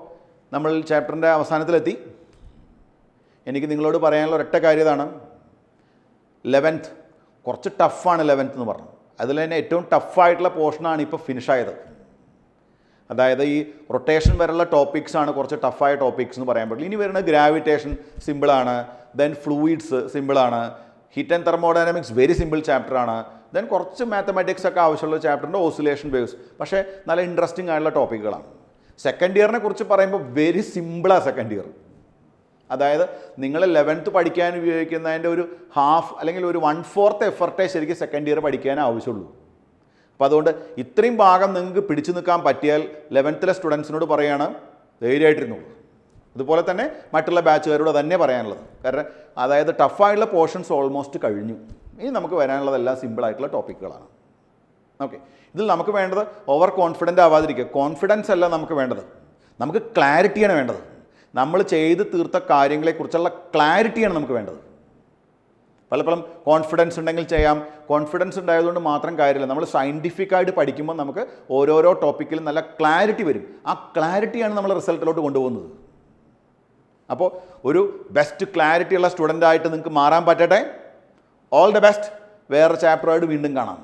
നമ്മൾ ചാപ്റ്ററിൻ്റെ അവസാനത്തിലെത്തി. എനിക്ക് നിങ്ങളോട് പറയാനുള്ള ഒരൊറ്റ കാര്യം ഇതാണ്, 11th കുറച്ച് ടഫാണ്. 11th എന്ന് പറഞ്ഞു അതിൽ തന്നെ ഏറ്റവും ടഫായിട്ടുള്ള പോർഷനാണ് ഇപ്പോൾ ഫിനിഷായത്. അതായത് ഈ റൊട്ടേഷൻ വരെയുള്ള ടോപ്പിക്സാണ് കുറച്ച് ടഫായ ടോപ്പിക്സ് എന്ന് പറയാൻ പറ്റില്ല. ഇനി വരുന്ന ഗ്രാവിറ്റേഷൻ സിമ്പിളാണ്, ദെൻ ഫ്ലൂയിഡ്സ് സിമ്പിളാണ്, heat and thermodynamics very simple ചാപ്റ്ററാണ്, ദെൻ കുറച്ച് മാത്തമാറ്റിക്സ് ഒക്കെ ആവശ്യമുള്ള ചാപ്റ്ററിൻ്റെ ഓസിലേഷൻ വേവ്സ്. പക്ഷേ നല്ല ഇൻട്രസ്റ്റിംഗ് ആയിട്ടുള്ള ടോപ്പിക്കുകളാണ്. സെക്കൻഡ് ഇയറിനെ കുറിച്ച് പറയുമ്പോൾ വെരി സിമ്പിളാണ് സെക്കൻഡ് ഇയർ. അതായത് നിങ്ങൾ 11th പഠിക്കാൻ ഉപയോഗിക്കുന്നതിൻ്റെ ഒരു ഹാഫ് അല്ലെങ്കിൽ ഒരു 1/4 എഫർട്ടേ ശരിക്കും സെക്കൻഡ് ഇയർ പഠിക്കാൻ ആവശ്യമുള്ളൂ. അപ്പോൾ അതുകൊണ്ട് ഇത്രയും ഭാഗം നിങ്ങൾക്ക് പിടിച്ചു നിൽക്കാൻ പറ്റിയാൽ 11th സ്റ്റുഡൻസിനോട് പറയുകയാണ്, ധൈര്യമായിട്ടിരുന്നുള്ളൂ. അതുപോലെ തന്നെ മറ്റുള്ള ബാച്ചുകാരോട് തന്നെ പറയാനുള്ളത്. കാരണം അതായത് ടഫായിട്ടുള്ള പോർഷൻസ് ഓൾമോസ്റ്റ് കഴിഞ്ഞു. ഇനി നമുക്ക് വരാനുള്ളതെല്ലാം സിമ്പിളായിട്ടുള്ള ടോപ്പിക്കുകളാണ്. ഓക്കെ, ഇതിൽ നമുക്ക് വേണ്ടത് ഓവർ കോൺഫിഡൻ്റ് ആവാതിരിക്കുക. കോൺഫിഡൻസ് അല്ല നമുക്ക് വേണ്ടത്, നമുക്ക് ക്ലാരിറ്റിയാണ് വേണ്ടത്. നമ്മൾ ചെയ്ത് തീർത്ത കാര്യങ്ങളെക്കുറിച്ചുള്ള ക്ലാരിറ്റിയാണ് നമുക്ക് വേണ്ടത്. പലപ്പോഴും കോൺഫിഡൻസ് ഉണ്ടെങ്കിൽ ചെയ്യാം, കോൺഫിഡൻസ് ഉണ്ടായതുകൊണ്ട് മാത്രം കാര്യമില്ല. നമ്മൾ സയൻറ്റിഫിക്കായിട്ട് പഠിക്കുമ്പോൾ നമുക്ക് ഓരോരോ ടോപ്പിക്കിലും നല്ല ക്ലാരിറ്റി വരും. ആ ക്ലാരിറ്റിയാണ് നമ്മൾ റിസൾട്ടിലോട്ട് കൊണ്ടുപോകുന്നത്. അപ്പോൾ ഒരു ബെസ്റ്റ് ക്ലാരിറ്റി ഉള്ള സ്റ്റുഡൻ്റായിട്ട് നിങ്ങൾക്ക് മാറാൻ പറ്റട്ടെ. All the best. വേറെ ചാപ്റ്ററായിട്ട് വീണ്ടും കാണാം.